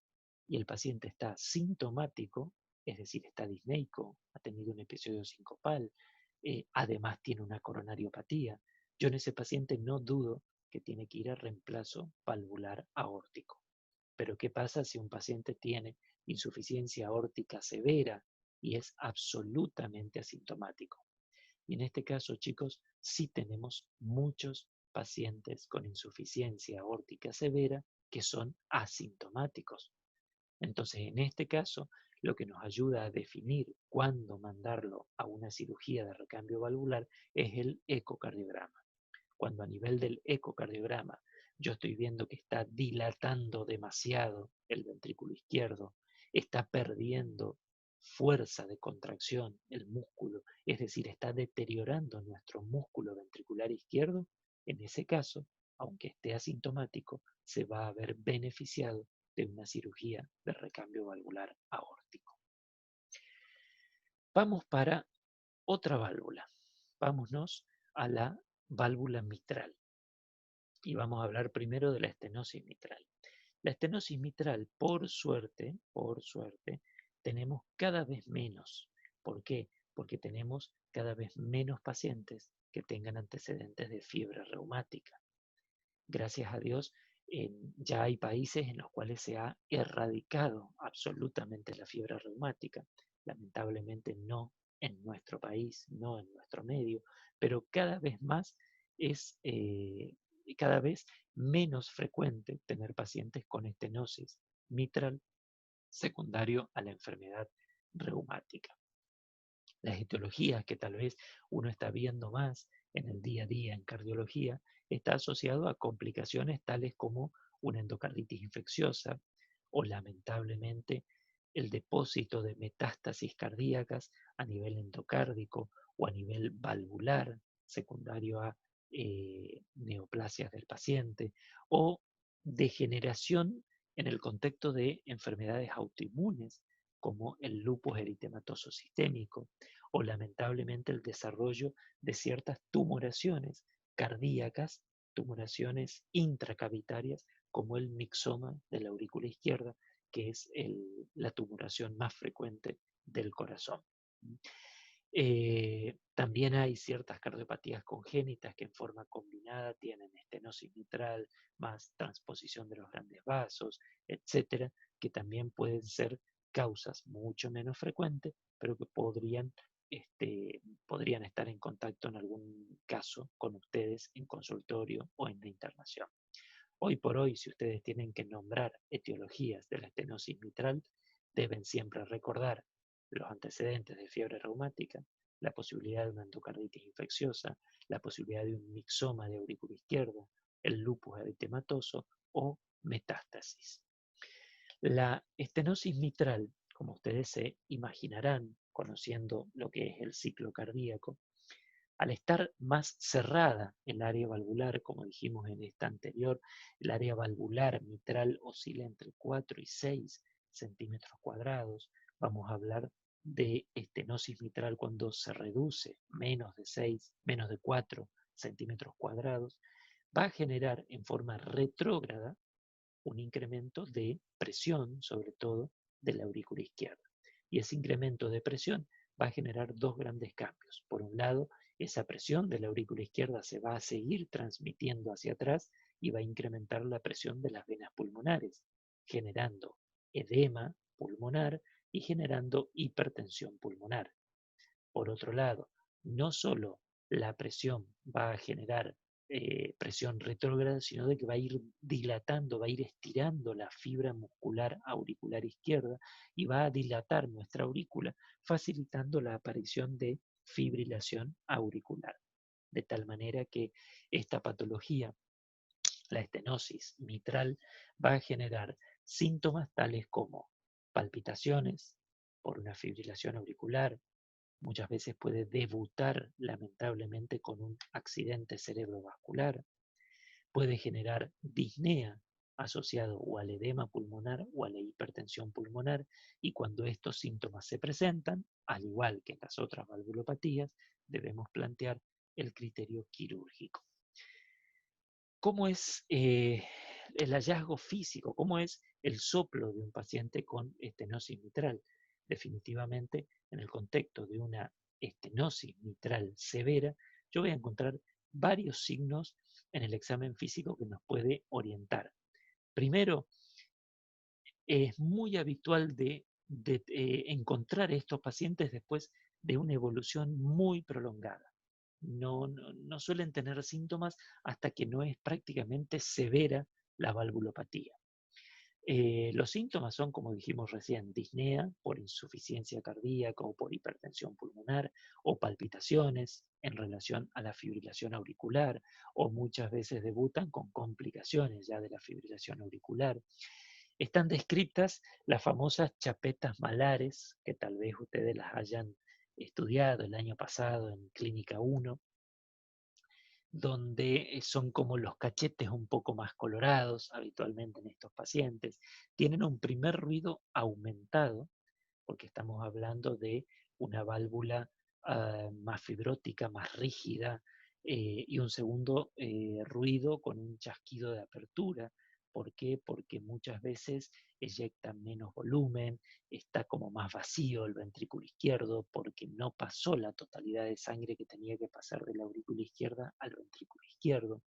y el paciente está sintomático, es decir, está disneico, ha tenido un episodio sincopal, además tiene una coronariopatía, yo en ese paciente no dudo que tiene que ir a reemplazo valvular aórtico. Pero ¿qué pasa si un paciente tiene insuficiencia aórtica severa y es absolutamente asintomático? Y en este caso, chicos, sí tenemos muchos pacientes con insuficiencia aórtica severa que son asintomáticos. Entonces, en este caso, lo que nos ayuda a definir cuándo mandarlo a una cirugía de recambio valvular es el ecocardiograma. Cuando a nivel del ecocardiograma yo estoy viendo que está dilatando demasiado el ventrículo izquierdo, está perdiendo fuerza de contracción el músculo, es decir, está deteriorando nuestro músculo ventricular izquierdo, en ese caso, aunque esté asintomático, se va a ver beneficiado de una cirugía de recambio valvular aórtico. Vamos para otra válvula. Vámonos a la válvula mitral. Y vamos a hablar primero de la estenosis mitral. La estenosis mitral, por suerte, tenemos cada vez menos. ¿Por qué? Porque tenemos cada vez menos pacientes que tengan antecedentes de fiebre reumática. Gracias a Dios, ya hay países en los cuales se ha erradicado absolutamente la fiebre reumática. Lamentablemente no en nuestro país, no en nuestro medio, pero cada vez más es cada vez menos frecuente tener pacientes con estenosis mitral secundario a la enfermedad reumática. Las etiologías que tal vez uno está viendo más en el día a día en cardiología está asociado a complicaciones tales como una endocarditis infecciosa o lamentablemente el depósito de metástasis cardíacas a nivel endocárdico o a nivel valvular secundario a neoplasias del paciente o degeneración en el contexto de enfermedades autoinmunes como el lupus eritematoso sistémico o lamentablemente el desarrollo de ciertas tumoraciones cardíacas, tumoraciones intracavitarias como el mixoma de la aurícula izquierda, que es la tumoración más frecuente del corazón. También hay ciertas cardiopatías congénitas que en forma combinada tienen estenosis mitral más transposición de los grandes vasos, etcétera, que también pueden ser causas mucho menos frecuentes, pero que podrían estar en contacto en algún caso con ustedes en consultorio o en la internación. Hoy por hoy, si ustedes tienen que nombrar etiologías de la estenosis mitral, deben siempre recordar los antecedentes de fiebre reumática, la posibilidad de una endocarditis infecciosa, la posibilidad de un mixoma de aurícula izquierda, el lupus eritematoso o metástasis. La estenosis mitral, como ustedes se imaginarán, conociendo lo que es el ciclo cardíaco, al estar más cerrada el área valvular, como dijimos en esta anterior, el área valvular mitral oscila entre 4 y 6 centímetros cuadrados. Vamos a hablar de estenosis mitral cuando se reduce menos de 6, menos de 4 centímetros cuadrados, va a generar en forma retrógrada un incremento de presión, sobre todo de la aurícula izquierda. Y ese incremento de presión va a generar dos grandes cambios. Por un lado, esa presión de la aurícula izquierda se va a seguir transmitiendo hacia atrás y va a incrementar la presión de las venas pulmonares, generando edema pulmonar y generando hipertensión pulmonar. Por otro lado, no solo la presión va a generar presión retrógrada, sino de que va a ir dilatando, va a ir estirando la fibra muscular auricular izquierda y va a dilatar nuestra aurícula, facilitando la aparición de fibrilación auricular. De tal manera que esta patología, la estenosis mitral, va a generar síntomas tales como palpitaciones por una fibrilación auricular, muchas veces puede debutar lamentablemente con un accidente cerebrovascular, puede generar disnea asociado o al edema pulmonar o a la hipertensión pulmonar, y cuando estos síntomas se presentan, al igual que en las otras valvulopatías, debemos plantear el criterio quirúrgico. ¿Cómo es el hallazgo físico? ¿Cómo es el soplo de un paciente con estenosis mitral? Definitivamente, en el contexto de una estenosis mitral severa, yo voy a encontrar varios signos en el examen físico que nos puede orientar. Primero, es muy habitual de encontrar estos pacientes después de una evolución muy prolongada. No suelen tener síntomas hasta que no es prácticamente severa la valvulopatía. Los síntomas son, como dijimos recién, disnea por insuficiencia cardíaca o por hipertensión pulmonar, o palpitaciones en relación a la fibrilación auricular, o muchas veces debutan con complicaciones ya de la fibrilación auricular. Están descritas las famosas chapetas malares, que tal vez ustedes las hayan estudiado el año pasado en Clínica 1, donde son como los cachetes un poco más colorados habitualmente en estos pacientes. Tienen un primer ruido aumentado, porque estamos hablando de una válvula más fibrótica, más rígida, y un segundo ruido con un chasquido de apertura. ¿Por qué? Porque muchas veces eyecta menos volumen, está como más vacío el ventrículo izquierdo, porque no pasó la totalidad de sangre que tenía que pasar de la aurícula izquierda al ventrículo izquierdo.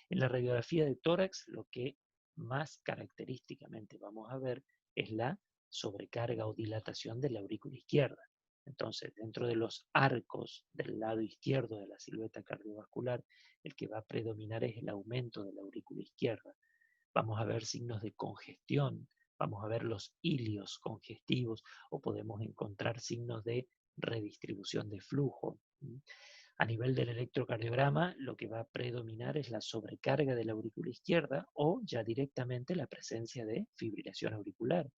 En la radiografía de tórax, lo que más característicamente vamos a ver es la sobrecarga o dilatación de la aurícula izquierda. Entonces, dentro de los arcos del lado izquierdo de la silueta cardiovascular, el que va a predominar es el aumento de la aurícula izquierda. Vamos a ver signos de congestión, vamos a ver los hilios congestivos, o podemos encontrar signos de redistribución de flujo. A nivel del electrocardiograma, lo que va a predominar es la sobrecarga de la aurícula izquierda o ya directamente la presencia de fibrilación auricular,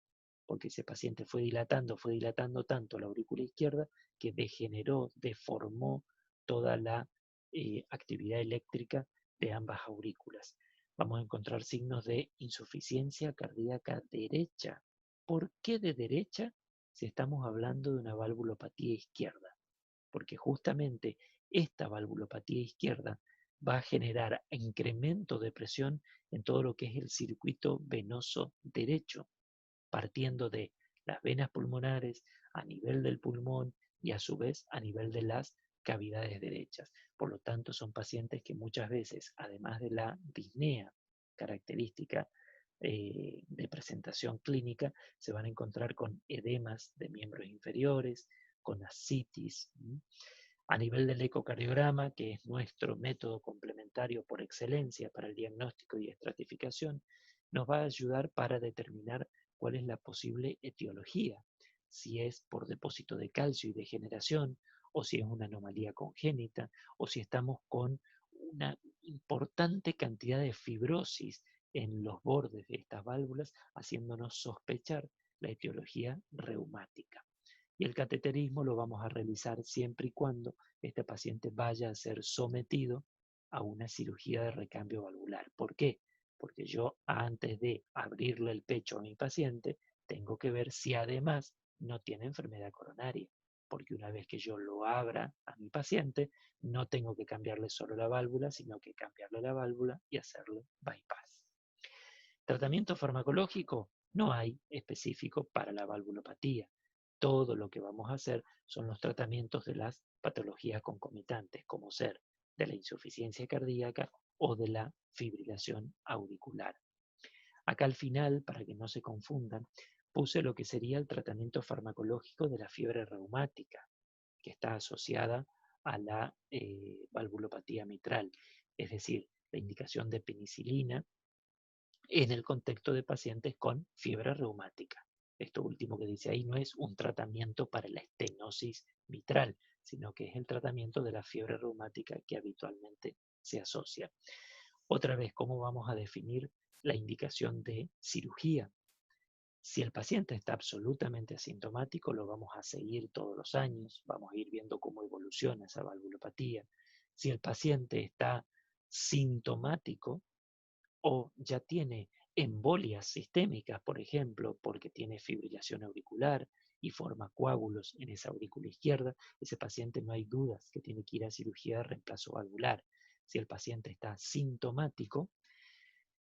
porque ese paciente fue dilatando tanto la aurícula izquierda que degeneró, deformó toda la actividad eléctrica de ambas aurículas. Vamos a encontrar signos de insuficiencia cardíaca derecha. ¿Por qué de derecha si estamos hablando de una valvulopatía izquierda? Porque justamente esta valvulopatía izquierda va a generar incremento de presión en todo lo que es el circuito venoso derecho, partiendo de las venas pulmonares a nivel del pulmón y a su vez a nivel de las cavidades derechas. Por lo tanto, son pacientes que muchas veces, además de la disnea característica de presentación clínica, se van a encontrar con edemas de miembros inferiores, con ascitis. A nivel del ecocardiograma, que es nuestro método complementario por excelencia para el diagnóstico y estratificación, nos va a ayudar para determinar cuál es la posible etiología, si es por depósito de calcio y degeneración, o si es una anomalía congénita, o si estamos con una importante cantidad de fibrosis en los bordes de estas válvulas, haciéndonos sospechar la etiología reumática. Y el cateterismo lo vamos a realizar siempre y cuando este paciente vaya a ser sometido a una cirugía de recambio valvular. ¿Por qué? Porque yo antes de abrirle el pecho a mi paciente, tengo que ver si además no tiene enfermedad coronaria. Porque una vez que yo lo abra a mi paciente, no tengo que cambiarle solo la válvula, sino que cambiarle la válvula y hacerle bypass. Tratamiento farmacológico no hay específico para la valvulopatía. Todo lo que vamos a hacer son los tratamientos de las patologías concomitantes, como ser de la insuficiencia cardíaca o de la fibrilación auricular. Acá al final, para que no se confundan, puse lo que sería el tratamiento farmacológico de la fiebre reumática, que está asociada a la valvulopatía mitral, es decir, la indicación de penicilina en el contexto de pacientes con fiebre reumática. Esto último que dice ahí no es un tratamiento para la estenosis mitral, sino que es el tratamiento de la fiebre reumática que habitualmente se asocia. Otra vez, ¿cómo vamos a definir la indicación de cirugía? Si el paciente está absolutamente asintomático, lo vamos a seguir todos los años, vamos a ir viendo cómo evoluciona esa valvulopatía. Si el paciente está sintomático o ya tiene embolias sistémicas, por ejemplo, porque tiene fibrilación auricular y forma coágulos en esa aurícula izquierda, ese paciente no hay dudas que tiene que ir a cirugía de reemplazo valvular. Si el paciente está sintomático,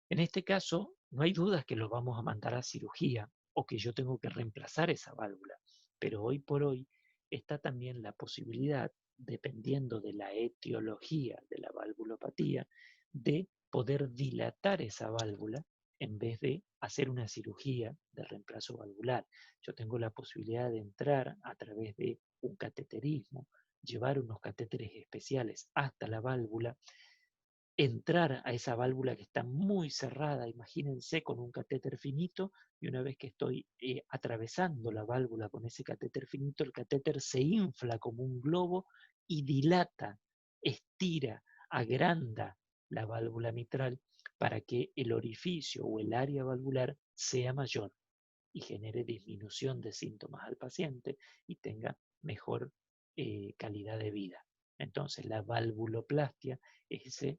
en este caso, no hay dudas que lo vamos a mandar a cirugía o que yo tengo que reemplazar esa válvula, pero hoy por hoy está también la posibilidad, dependiendo de la etiología de la valvulopatía, de poder dilatar esa válvula en vez de hacer una cirugía de reemplazo valvular. Yo tengo la posibilidad de entrar a través de un cateterismo, llevar unos catéteres especiales hasta la válvula, entrar a esa válvula que está muy cerrada, imagínense con un catéter finito, y una vez que estoy atravesando la válvula con ese catéter finito, el catéter se infla como un globo y dilata, estira, agranda la válvula mitral para que el orificio o el área valvular sea mayor y genere disminución de síntomas al paciente y tenga mejor calidad de vida. Entonces, la valvuloplastia es ese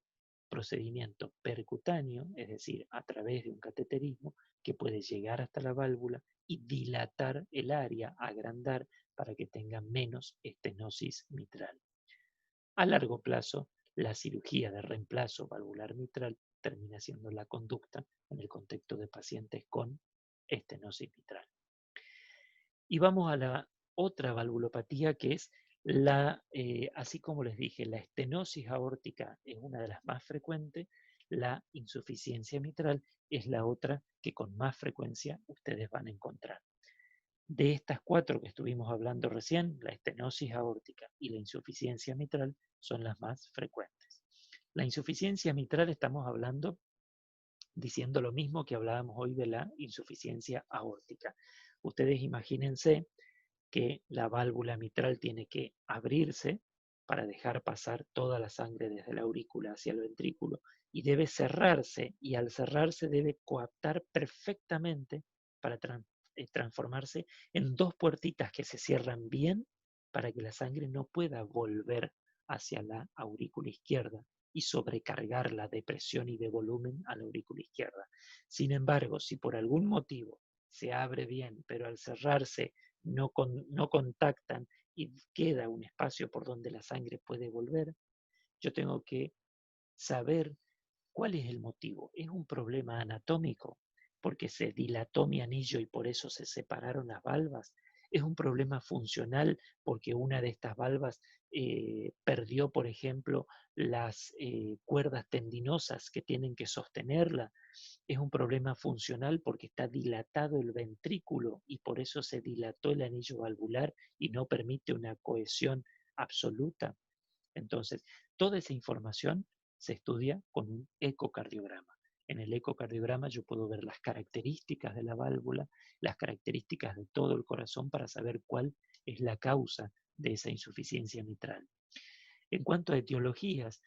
procedimiento percutáneo, es decir, a través de un cateterismo que puede llegar hasta la válvula y dilatar el área, agrandar para que tenga menos estenosis mitral. A largo plazo, la cirugía de reemplazo valvular mitral termina siendo la conducta en el contexto de pacientes con estenosis mitral. Y vamos a la otra valvulopatía que es así como les dije, la estenosis aórtica es una de las más frecuentes, la insuficiencia mitral es la otra que con más frecuencia ustedes van a encontrar. De estas cuatro que estuvimos hablando recién, la estenosis aórtica y la insuficiencia mitral son las más frecuentes. La insuficiencia mitral estamos hablando, diciendo lo mismo que hablábamos hoy de la insuficiencia aórtica. Ustedes imagínense que la válvula mitral tiene que abrirse para dejar pasar toda la sangre desde la aurícula hacia el ventrículo y debe cerrarse, y al cerrarse debe coaptar perfectamente para transformarse en dos puertitas que se cierran bien para que la sangre no pueda volver hacia la aurícula izquierda y sobrecargarla de presión y de volumen a la aurícula izquierda. Sin embargo, si por algún motivo se abre bien, pero al cerrarse no contactan y queda un espacio por donde la sangre puede volver, yo tengo que saber cuál es el motivo. ¿Es un problema anatómico porque se dilató mi anillo y por eso se separaron las valvas? ¿Es un problema funcional porque una de estas valvas perdió, por ejemplo, las cuerdas tendinosas que tienen que sostenerla? ¿Es un problema funcional porque está dilatado el ventrículo y por eso se dilató el anillo valvular y no permite una cohesión absoluta? Entonces, toda esa información se estudia con un ecocardiograma. En el ecocardiograma yo puedo ver las características de la válvula, las características de todo el corazón para saber cuál es la causa de esa insuficiencia mitral. En cuanto a etiologías,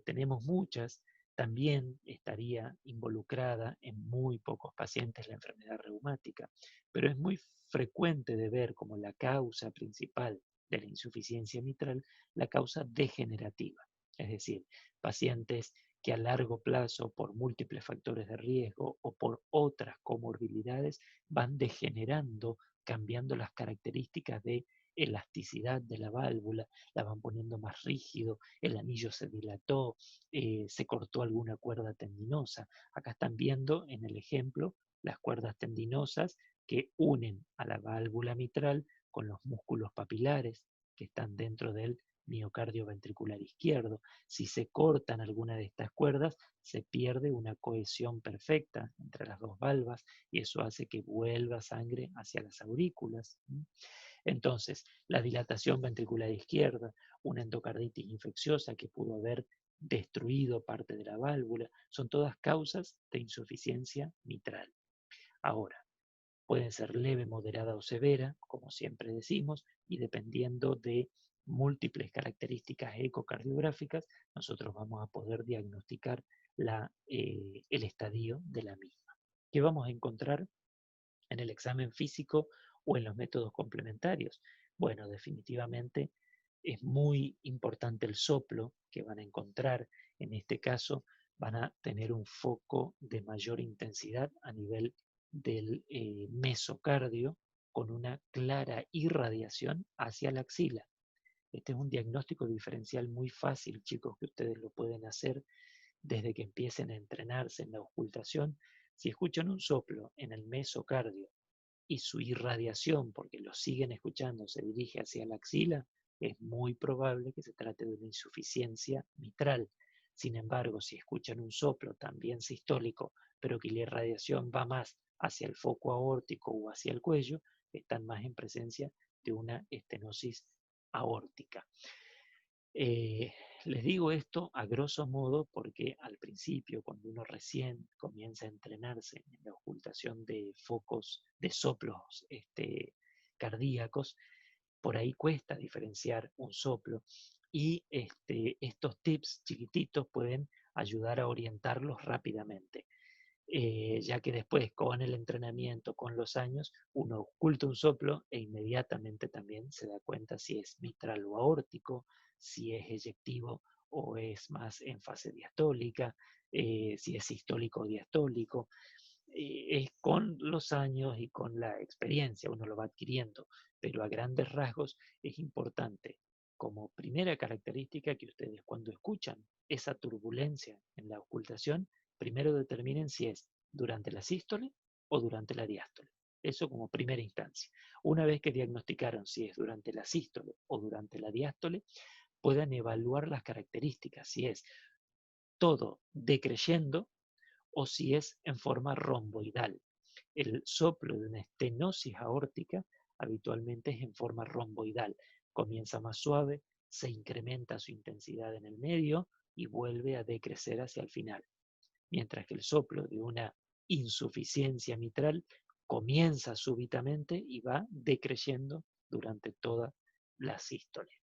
tenemos muchas. También estaría involucrada en muy pocos pacientes la enfermedad reumática, pero es muy frecuente de ver como la causa principal de la insuficiencia mitral la causa degenerativa, es decir, pacientes que a largo plazo, por múltiples factores de riesgo o por otras comorbilidades, van degenerando, cambiando las características de elasticidad de la válvula, la van poniendo más rígido, el anillo se dilató, se cortó alguna cuerda tendinosa. Acá están viendo en el ejemplo las cuerdas tendinosas que unen a la válvula mitral con los músculos papilares que están dentro del miocardio ventricular izquierdo. Si se cortan alguna de estas cuerdas, se pierde una cohesión perfecta entre las dos valvas y eso hace que vuelva sangre hacia las aurículas. Entonces, la dilatación ventricular izquierda, una endocarditis infecciosa que pudo haber destruido parte de la válvula, son todas causas de insuficiencia mitral. Ahora, pueden ser leve, moderada o severa, como siempre decimos, y dependiendo de múltiples características ecocardiográficas, nosotros vamos a poder diagnosticar el estadio de la misma. ¿Qué vamos a encontrar en el examen físico o en los métodos complementarios? Bueno, definitivamente es muy importante el soplo que van a encontrar. En este caso, van a tener un foco de mayor intensidad a nivel del mesocardio con una clara irradiación hacia la axila. Este es un diagnóstico diferencial muy fácil, chicos, que ustedes lo pueden hacer desde que empiecen a entrenarse en la auscultación. Si escuchan un soplo en el mesocardio y su irradiación, porque lo siguen escuchando, se dirige hacia la axila, es muy probable que se trate de una insuficiencia mitral. Sin embargo, si escuchan un soplo también sistólico, pero que la irradiación va más hacia el foco aórtico o hacia el cuello, están más en presencia de una estenosis aórtica. Les digo esto a grosso modo porque al principio, cuando uno recién comienza a entrenarse en la ocultación de focos, de soplos cardíacos, por ahí cuesta diferenciar un soplo y estos tips chiquititos pueden ayudar a orientarlos rápidamente. Ya que después con el entrenamiento, con los años, uno oculta un soplo e inmediatamente también se da cuenta si es mitral o aórtico, si es eyectivo o es más en fase diastólica, si es sistólico o diastólico. Es con los años y con la experiencia uno lo va adquiriendo, pero a grandes rasgos es importante como primera característica que ustedes cuando escuchan esa turbulencia en la ocultación, primero determinen si es durante la sístole o durante la diástole. Eso como primera instancia. Una vez que diagnosticaron si es durante la sístole o durante la diástole, puedan evaluar las características, si es todo decreyendo o si es en forma romboidal. El soplo de una estenosis aórtica habitualmente es en forma romboidal. Comienza más suave, se incrementa su intensidad en el medio y vuelve a decrecer hacia el final. Mientras que el soplo de una insuficiencia mitral comienza súbitamente y va decreyendo durante toda la sístole.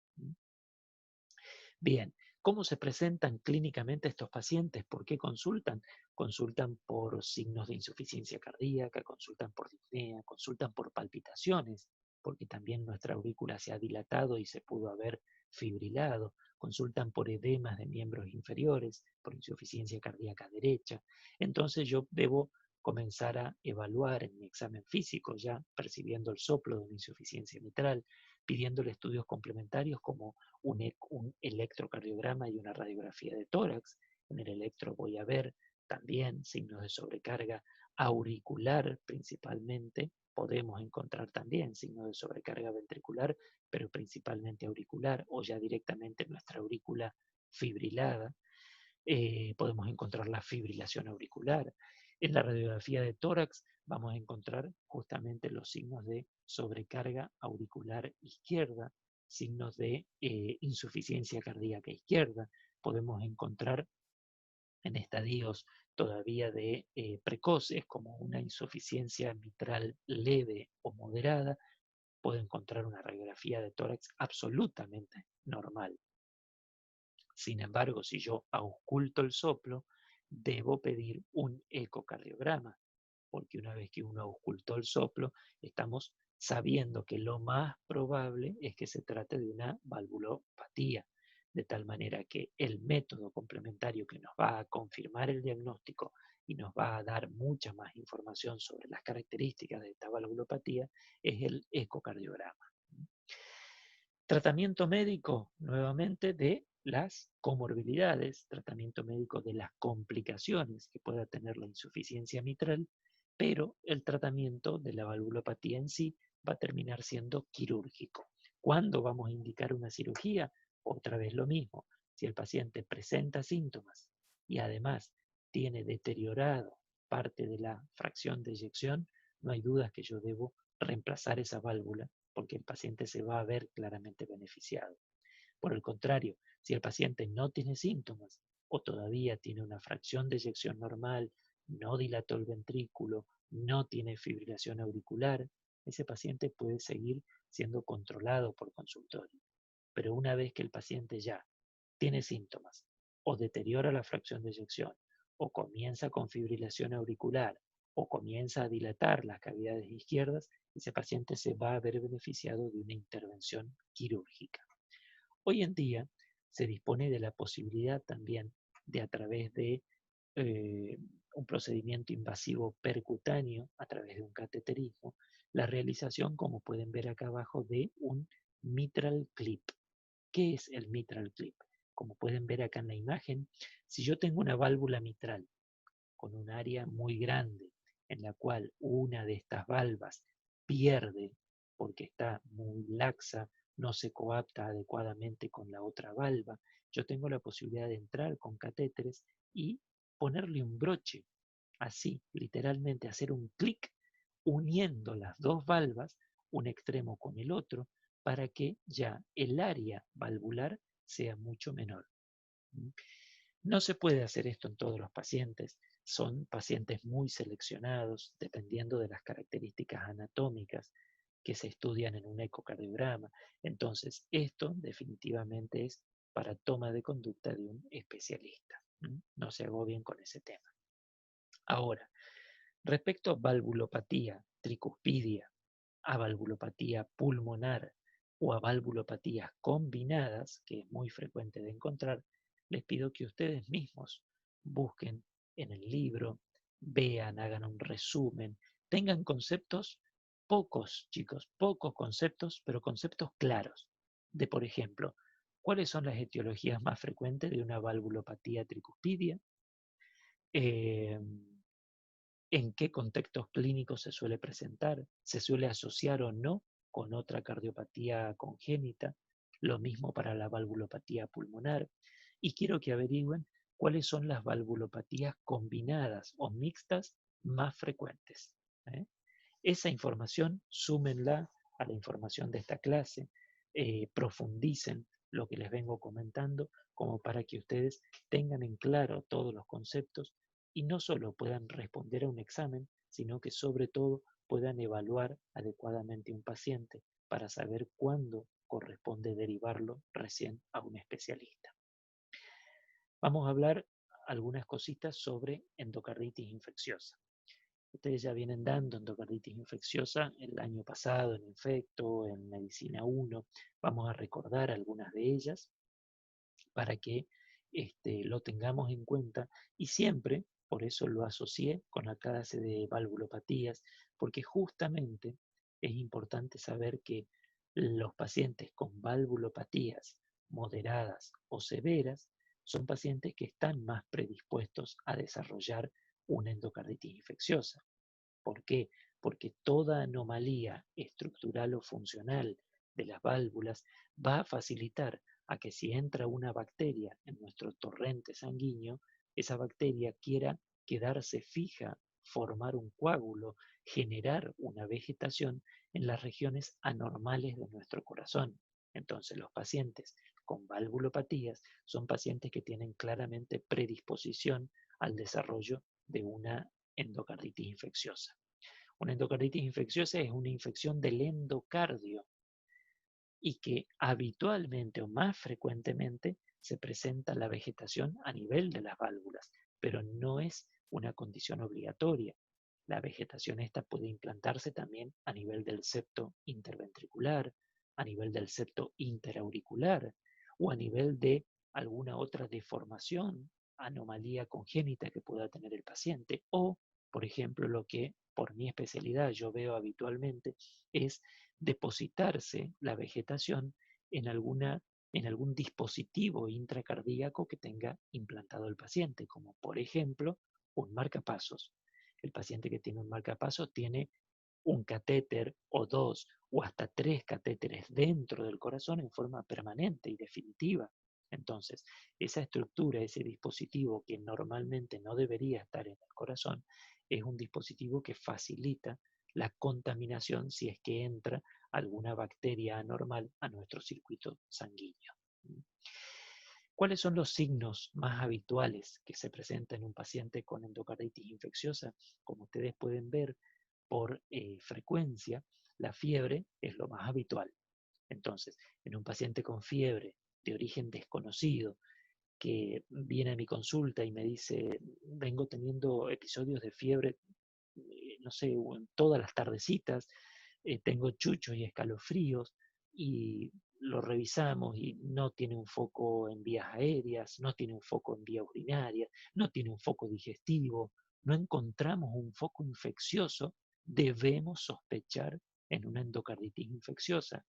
Bien, ¿cómo se presentan clínicamente estos pacientes? ¿Por qué consultan? Consultan por signos de insuficiencia cardíaca, consultan por disnea, consultan por palpitaciones, porque también nuestra aurícula se ha dilatado y se pudo haber fibrilado, consultan por edemas de miembros inferiores, por insuficiencia cardíaca derecha. Entonces yo debo comenzar a evaluar en mi examen físico, ya percibiendo el soplo de una insuficiencia mitral, pidiéndole estudios complementarios como un electrocardiograma y una radiografía de tórax. En el electro voy a ver también signos de sobrecarga auricular principalmente. Podemos encontrar también signos de sobrecarga ventricular, pero principalmente auricular o ya directamente nuestra aurícula fibrilada. Podemos encontrar la fibrilación auricular. En la radiografía de tórax vamos a encontrar justamente los signos de sobrecarga auricular izquierda, signos de insuficiencia cardíaca izquierda. Podemos encontrar en estadios todavía de precoces, como una insuficiencia mitral leve o moderada, puedo encontrar una radiografía de tórax absolutamente normal. Sin embargo, si yo ausculto el soplo, debo pedir un ecocardiograma, porque una vez que uno auscultó el soplo, estamos sabiendo que lo más probable es que se trate de una valvulopatía, de tal manera que el método complementario que nos va a confirmar el diagnóstico y nos va a dar mucha más información sobre las características de esta valvulopatía es el ecocardiograma. Tratamiento médico, nuevamente, de las comorbilidades, tratamiento médico de las complicaciones que pueda tener la insuficiencia mitral, pero el tratamiento de la valvulopatía en sí va a terminar siendo quirúrgico. ¿Cuándo vamos a indicar una cirugía? Otra vez lo mismo. Si el paciente presenta síntomas y además tiene deteriorado parte de la fracción de eyección, no hay dudas que yo debo reemplazar esa válvula porque el paciente se va a ver claramente beneficiado. Por el contrario, si el paciente no tiene síntomas o todavía tiene una fracción de eyección normal, no dilató el ventrículo, no tiene fibrilación auricular, ese paciente puede seguir siendo controlado por consultorio. Pero una vez que el paciente ya tiene síntomas o deteriora la fracción de eyección o comienza con fibrilación auricular o comienza a dilatar las cavidades izquierdas, ese paciente se va a ver beneficiado de una intervención quirúrgica. Hoy en día se dispone de la posibilidad también de, a través de un procedimiento invasivo percutáneo, a través de un cateterismo, la realización, como pueden ver acá abajo, de un mitral clip. ¿Qué es el mitral clip? Como pueden ver acá en la imagen, si yo tengo una válvula mitral con un área muy grande en la cual una de estas valvas pierde porque está muy laxa, no se coapta adecuadamente con la otra valva, yo tengo la posibilidad de entrar con catéteres y ponerle un broche, así, literalmente hacer un clic uniendo las dos valvas, un extremo con el otro, para que ya el área valvular sea mucho menor. No se puede hacer esto en todos los pacientes, son pacientes muy seleccionados dependiendo de las características anatómicas que se estudian en un ecocardiograma. Entonces, esto definitivamente es para toma de conducta de un especialista. No se agobien con ese tema. Ahora, respecto a valvulopatía tricuspidia, a valvulopatía pulmonar o a valvulopatías combinadas, que es muy frecuente de encontrar, les pido que ustedes mismos busquen en el libro, vean, hagan un resumen, tengan conceptos pocos, chicos, pocos conceptos, pero conceptos claros, de por ejemplo, ¿cuáles son las etiologías más frecuentes de una valvulopatía tricuspidia? ¿En qué contextos clínicos se suele presentar? ¿Se suele asociar o no con otra cardiopatía congénita? Lo mismo para la valvulopatía pulmonar. Y quiero que averigüen cuáles son las valvulopatías combinadas o mixtas más frecuentes. Esa información, súmenla a la información de esta clase, profundicen lo que les vengo comentando, como para que ustedes tengan en claro todos los conceptos y no solo puedan responder a un examen, sino que sobre todo puedan evaluar adecuadamente un paciente para saber cuándo corresponde derivarlo recién a un especialista. Vamos a hablar algunas cositas sobre endocarditis infecciosa. Ustedes ya vienen dando endocarditis infecciosa el año pasado en Infecto, en Medicina 1. Vamos a recordar algunas de ellas para que lo tengamos en cuenta y siempre, por eso lo asocié con la clase de valvulopatías, porque justamente es importante saber que los pacientes con valvulopatías moderadas o severas son pacientes que están más predispuestos a desarrollar una endocarditis infecciosa. ¿Por qué? Porque toda anomalía estructural o funcional de las válvulas va a facilitar a que si entra una bacteria en nuestro torrente sanguíneo, esa bacteria quiera quedarse fija, formar un coágulo, generar una vegetación en las regiones anormales de nuestro corazón. Entonces los pacientes con valvulopatías son pacientes que tienen claramente predisposición al desarrollo de una endocarditis infecciosa. Una endocarditis infecciosa es una infección del endocardio y que habitualmente o más frecuentemente se presenta la vegetación a nivel de las válvulas, pero no es una condición obligatoria. La vegetación esta puede implantarse también a nivel del septo interventricular, a nivel del septo interauricular o a nivel de alguna otra deformación, anomalía congénita que pueda tener el paciente o, por ejemplo, lo que por mi especialidad yo veo habitualmente es depositarse la vegetación en algún dispositivo intracardíaco que tenga implantado el paciente, como por ejemplo un marcapasos. El paciente que tiene un marcapasos tiene un catéter o dos o hasta 3 catéteres dentro del corazón en forma permanente y definitiva. Entonces, esa estructura, ese dispositivo que normalmente no debería estar en el corazón, es un dispositivo que facilita la contaminación si es que entra alguna bacteria anormal a nuestro circuito sanguíneo. ¿Cuáles son los signos más habituales que se presentan en un paciente con endocarditis infecciosa? Como ustedes pueden ver, por frecuencia, la fiebre es lo más habitual. Entonces, en un paciente con fiebre de origen desconocido, que viene a mi consulta y me dice, vengo teniendo episodios de fiebre no sé, o en todas las tardecitas, tengo chuchos y escalofríos y lo revisamos y no tiene un foco en vías aéreas, no tiene un foco en vía urinaria, no tiene un foco digestivo, no encontramos un foco infeccioso, debemos sospechar en una endocarditis infecciosa.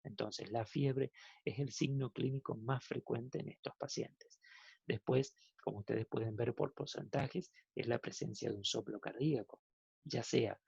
Entonces, la fiebre es el signo clínico más frecuente en estos pacientes. Después, como ustedes pueden ver por porcentajes, es la presencia de un soplo cardíaco, ya sea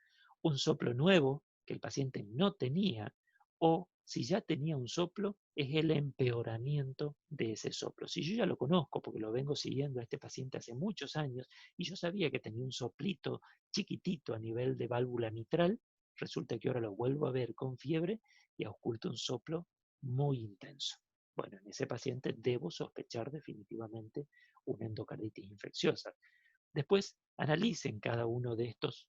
un soplo nuevo que el paciente no tenía o si ya tenía un soplo, es el empeoramiento de ese soplo. Si yo ya lo conozco porque lo vengo siguiendo a este paciente hace muchos años y yo sabía que tenía un soplito chiquitito a nivel de válvula mitral, resulta que ahora lo vuelvo a ver con fiebre y oculta un soplo muy intenso. Bueno, en ese paciente debo sospechar definitivamente una endocarditis infecciosa. Después analicen cada uno de estos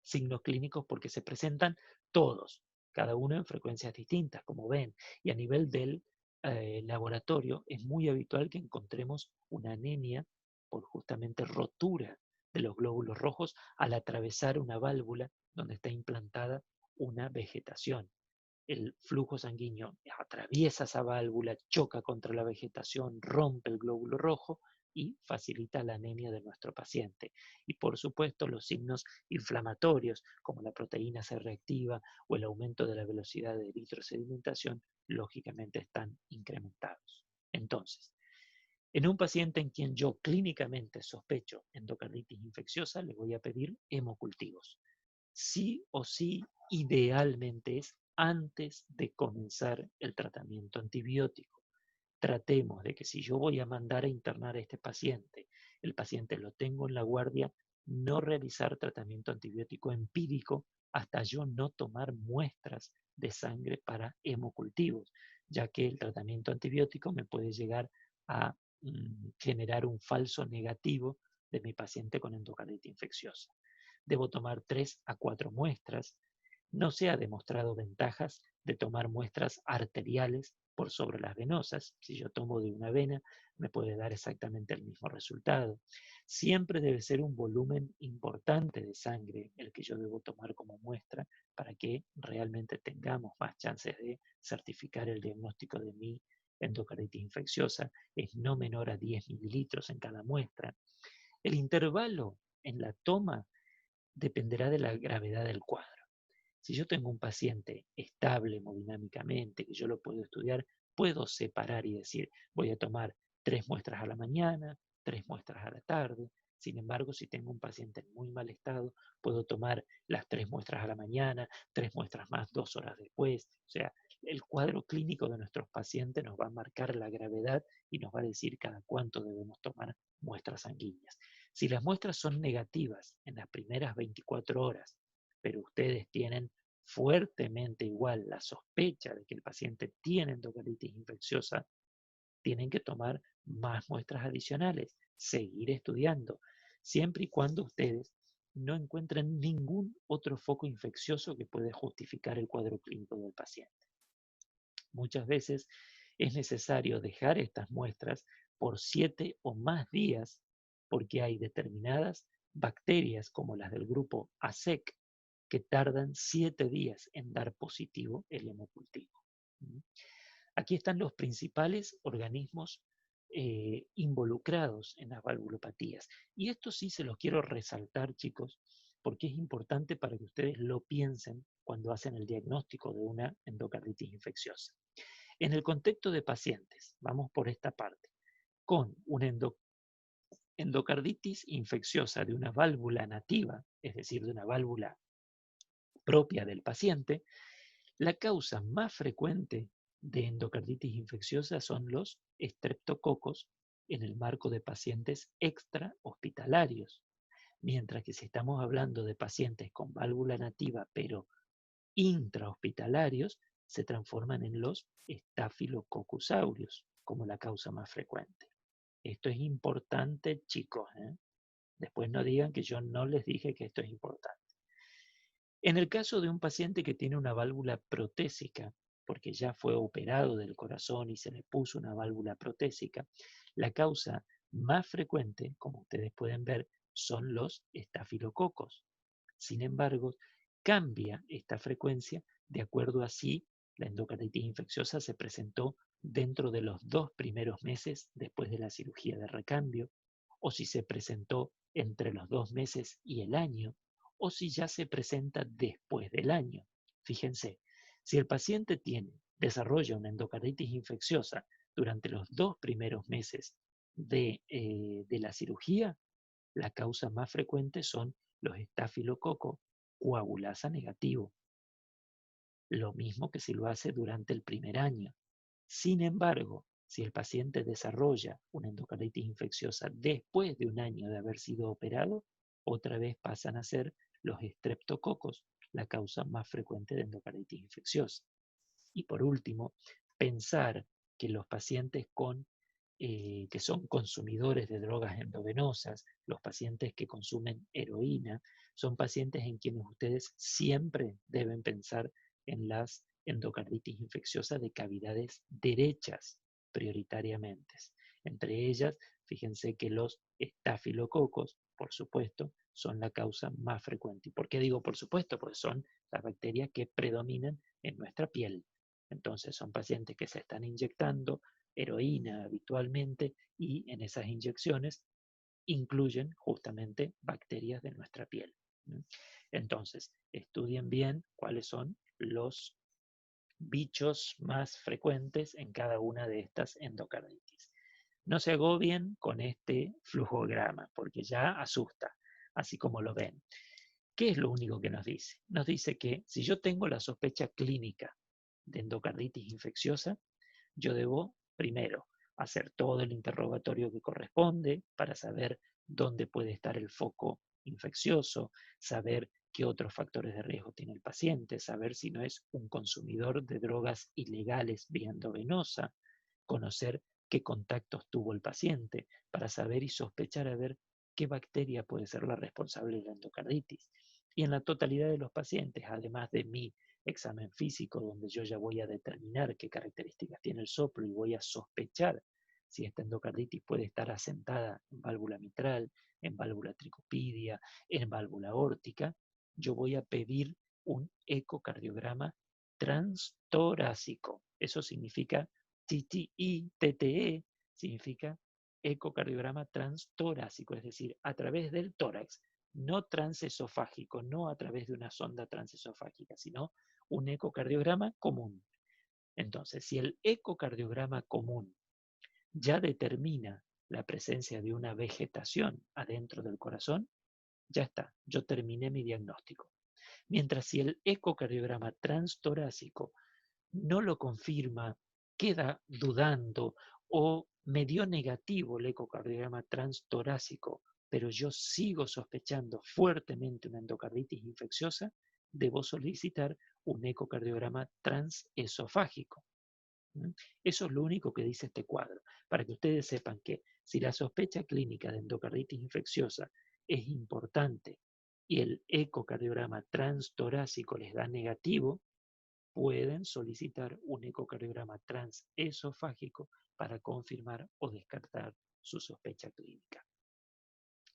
signos clínicos porque se presentan todos, cada uno en frecuencias distintas, como ven, y a nivel del laboratorio es muy habitual que encontremos una anemia por justamente rotura de los glóbulos rojos al atravesar una válvula donde está implantada una vegetación. El flujo sanguíneo atraviesa esa válvula, choca contra la vegetación, rompe el glóbulo rojo y facilita la anemia de nuestro paciente. Y por supuesto los signos inflamatorios como la proteína C reactiva o el aumento de la velocidad de eritrosedimentación lógicamente están incrementados. Entonces, en un paciente en quien yo clínicamente sospecho endocarditis infecciosa, le voy a pedir hemocultivos. Sí o sí, idealmente es antes de comenzar el tratamiento antibiótico. Tratemos de que si yo voy a mandar a internar a este paciente, el paciente lo tengo en la guardia, no realizar tratamiento antibiótico empírico hasta yo no tomar muestras de sangre para hemocultivos, ya que el tratamiento antibiótico me puede llegar a generar un falso negativo de mi paciente con endocarditis infecciosa. Debo tomar 3 a 4 muestras. No se ha demostrado ventajas de tomar muestras arteriales por sobre las venosas. Si yo tomo de una vena, me puede dar exactamente el mismo resultado. Siempre debe ser un volumen importante de sangre el que yo debo tomar como muestra para que realmente tengamos más chances de certificar el diagnóstico de mi endocarditis infecciosa. Es no menor a 10 mililitros en cada muestra. El intervalo en la toma dependerá de la gravedad del cuadro. Si yo tengo un paciente estable hemodinámicamente, que yo lo puedo estudiar, puedo separar y decir, voy a tomar 3 muestras a la mañana, 3 muestras a la tarde. Sin embargo, si tengo un paciente en muy mal estado, puedo tomar las 3 muestras a la mañana, 3 muestras más 2 horas después. O sea, el cuadro clínico de nuestros pacientes nos va a marcar la gravedad y nos va a decir cada cuánto debemos tomar muestras sanguíneas. Si las muestras son negativas en las primeras 24 horas, pero ustedes tienen fuertemente igual la sospecha de que el paciente tiene endocarditis infecciosa, tienen que tomar más muestras adicionales, seguir estudiando, siempre y cuando ustedes no encuentren ningún otro foco infeccioso que pueda justificar el cuadro clínico del paciente. Muchas veces es necesario dejar estas muestras por 7 o más días porque hay determinadas bacterias como las del grupo ASEC que tardan 7 días en dar positivo el hemocultivo. Aquí están los principales organismos involucrados en las valvulopatías. Y esto sí se los quiero resaltar, chicos, porque es importante para que ustedes lo piensen cuando hacen el diagnóstico de una endocarditis infecciosa. En el contexto de pacientes, vamos por esta parte, con una endocarditis infecciosa de una válvula nativa, es decir, de una válvula propia del paciente, la causa más frecuente de endocarditis infecciosa son los estreptococos en el marco de pacientes extrahospitalarios, mientras que si estamos hablando de pacientes con válvula nativa pero intrahospitalarios, se transforman en los Staphylococcus aureus como la causa más frecuente. Esto es importante, chicos, ¿eh? Después no digan que yo no les dije que esto es importante. En el caso de un paciente que tiene una válvula protésica, porque ya fue operado del corazón y se le puso una válvula protésica, la causa más frecuente, como ustedes pueden ver, son los estafilococos. Sin embargo, cambia esta frecuencia de acuerdo a si la endocarditis infecciosa se presentó dentro de los 2 primeros meses después de la cirugía de recambio, o si se presentó entre los 2 meses y el año, o si ya se presenta después del año. Fíjense, si el paciente desarrolla una endocarditis infecciosa durante los 2 primeros meses de la cirugía, la causa más frecuente son los estafilococos coagulasa negativo, lo mismo que si lo hace durante el primer año. Sin embargo, si el paciente desarrolla una endocarditis infecciosa después de un año de haber sido operado, otra vez pasan a ser los estreptococos la causa más frecuente de endocarditis infecciosa. Y por último, pensar que los pacientes que son consumidores de drogas endovenosas, los pacientes que consumen heroína, son pacientes en quienes ustedes siempre deben pensar en las endocarditis infecciosas de cavidades derechas prioritariamente. Entre ellas, fíjense que los estafilococos, por supuesto, son la causa más frecuente. ¿Y por qué digo por supuesto? Porque son las bacterias que predominan en nuestra piel. Entonces son pacientes que se están inyectando heroína habitualmente y en esas inyecciones incluyen justamente bacterias de nuestra piel. Entonces, estudien bien cuáles son los bichos más frecuentes en cada una de estas endocarditis. No se agobien con este flujograma porque ya asusta, así como lo ven. ¿Qué es lo único que nos dice? Nos dice que si yo tengo la sospecha clínica de endocarditis infecciosa, yo debo primero hacer todo el interrogatorio que corresponde para saber dónde puede estar el foco infeccioso, saber qué otros factores de riesgo tiene el paciente, saber si no es un consumidor de drogas ilegales vía endovenosa, conocer qué contactos tuvo el paciente para saber y sospechar a ver qué bacteria puede ser la responsable de la endocarditis. Y en la totalidad de los pacientes, además de mi examen físico, donde yo ya voy a determinar qué características tiene el soplo y voy a sospechar si esta endocarditis puede estar asentada en válvula mitral, en válvula tricopídea, en válvula aórtica, yo voy a pedir un ecocardiograma transtorácico. Eso significa TTE, significa ecocardiograma transtorácico, es decir, a través del tórax, no transesofágico, no a través de una sonda transesofágica, sino un ecocardiograma común. Entonces, si el ecocardiograma común ya determina la presencia de una vegetación adentro del corazón, ya está, yo terminé mi diagnóstico. Mientras si el ecocardiograma transtorácico no lo confirma, queda dudando o me dio negativo el ecocardiograma transtorácico, pero yo sigo sospechando fuertemente una endocarditis infecciosa, debo solicitar un ecocardiograma transesofágico. Eso es lo único que dice este cuadro, para que ustedes sepan que si la sospecha clínica de endocarditis infecciosa es importante y el ecocardiograma transtorácico les da negativo, pueden solicitar un ecocardiograma transesofágico para confirmar o descartar su sospecha clínica.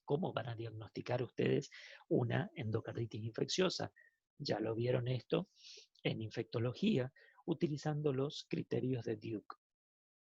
¿Cómo van a diagnosticar ustedes una endocarditis infecciosa? Ya lo vieron esto en infectología utilizando los criterios de Duke.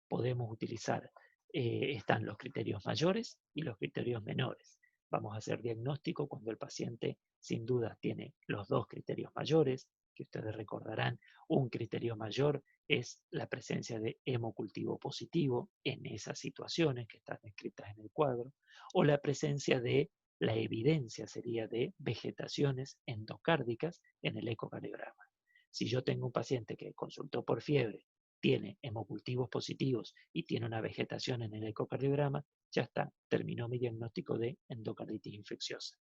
Podemos utilizar, están los criterios mayores y los criterios menores. Vamos a hacer diagnóstico cuando el paciente sin duda tiene los dos criterios mayores, que ustedes recordarán, un criterio mayor es la presencia de hemocultivo positivo en esas situaciones que están descritas en el cuadro, o la presencia de la evidencia sería de vegetaciones endocárdicas en el ecocardiograma. Si yo tengo un paciente que consultó por fiebre, tiene hemocultivos positivos y tiene una vegetación en el ecocardiograma, ya está, terminó mi diagnóstico de endocarditis infecciosa.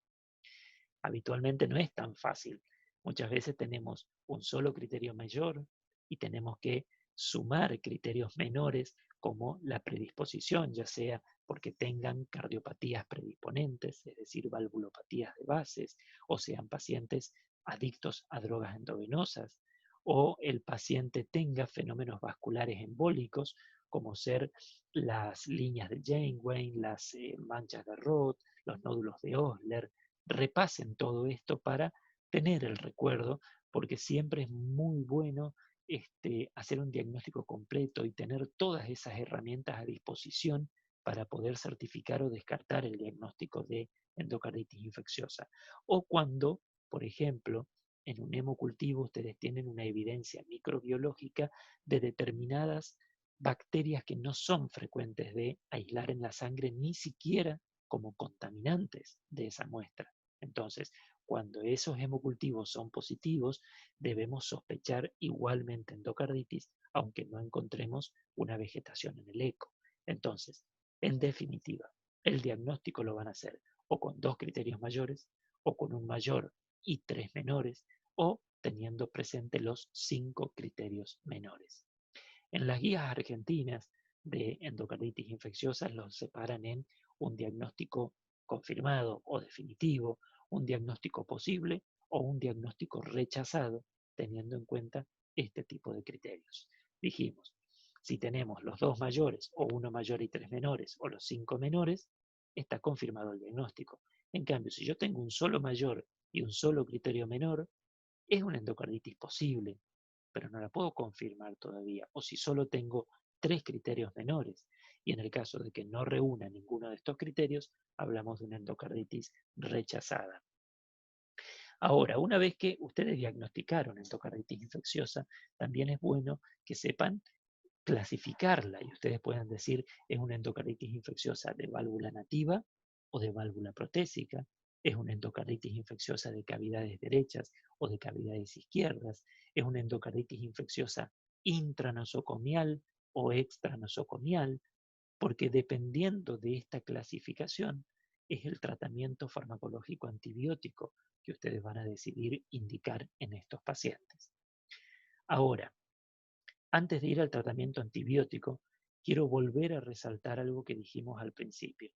Habitualmente no es tan fácil. Muchas veces tenemos un solo criterio mayor y tenemos que sumar criterios menores como la predisposición, ya sea porque tengan cardiopatías predisponentes, es decir, valvulopatías de bases, o sean pacientes adictos a drogas endovenosas, o el paciente tenga fenómenos vasculares embólicos, como ser las líneas de Janeway, las manchas de Roth, los nódulos de Osler, repasen todo esto para tener el recuerdo, porque siempre es muy bueno hacer un diagnóstico completo y tener todas esas herramientas a disposición para poder certificar o descartar el diagnóstico de endocarditis infecciosa. O cuando, por ejemplo, en un hemocultivo ustedes tienen una evidencia microbiológica de determinadas bacterias que no son frecuentes de aislar en la sangre ni siquiera como contaminantes de esa muestra. Entonces, cuando esos hemocultivos son positivos, debemos sospechar igualmente endocarditis, aunque no encontremos una vegetación en el eco. Entonces, en definitiva, el diagnóstico lo van a hacer o con 2 criterios mayores, o con un mayor y 3 menores, o teniendo presente los 5 criterios menores. En las guías argentinas de endocarditis infecciosa los separan en un diagnóstico confirmado o definitivo, un diagnóstico posible o un diagnóstico rechazado, teniendo en cuenta este tipo de criterios. Dijimos, si tenemos los 2 mayores o 1 mayor y 3 menores o los 5 menores, está confirmado el diagnóstico. En cambio, si yo tengo un solo mayor y un solo criterio menor, es una endocarditis posible, pero no la puedo confirmar todavía. O si solo tengo 3 criterios menores, y en el caso de que no reúna ninguno de estos criterios, hablamos de una endocarditis rechazada. Ahora, una vez que ustedes diagnosticaron endocarditis infecciosa, también es bueno que sepan clasificarla y ustedes pueden decir es una endocarditis infecciosa de válvula nativa o de válvula protésica, es una endocarditis infecciosa de cavidades derechas o de cavidades izquierdas, es una endocarditis infecciosa intranosocomial o extranosocomial, porque dependiendo de esta clasificación es el tratamiento farmacológico antibiótico que ustedes van a decidir indicar en estos pacientes. Ahora, antes de ir al tratamiento antibiótico, quiero volver a resaltar algo que dijimos al principio.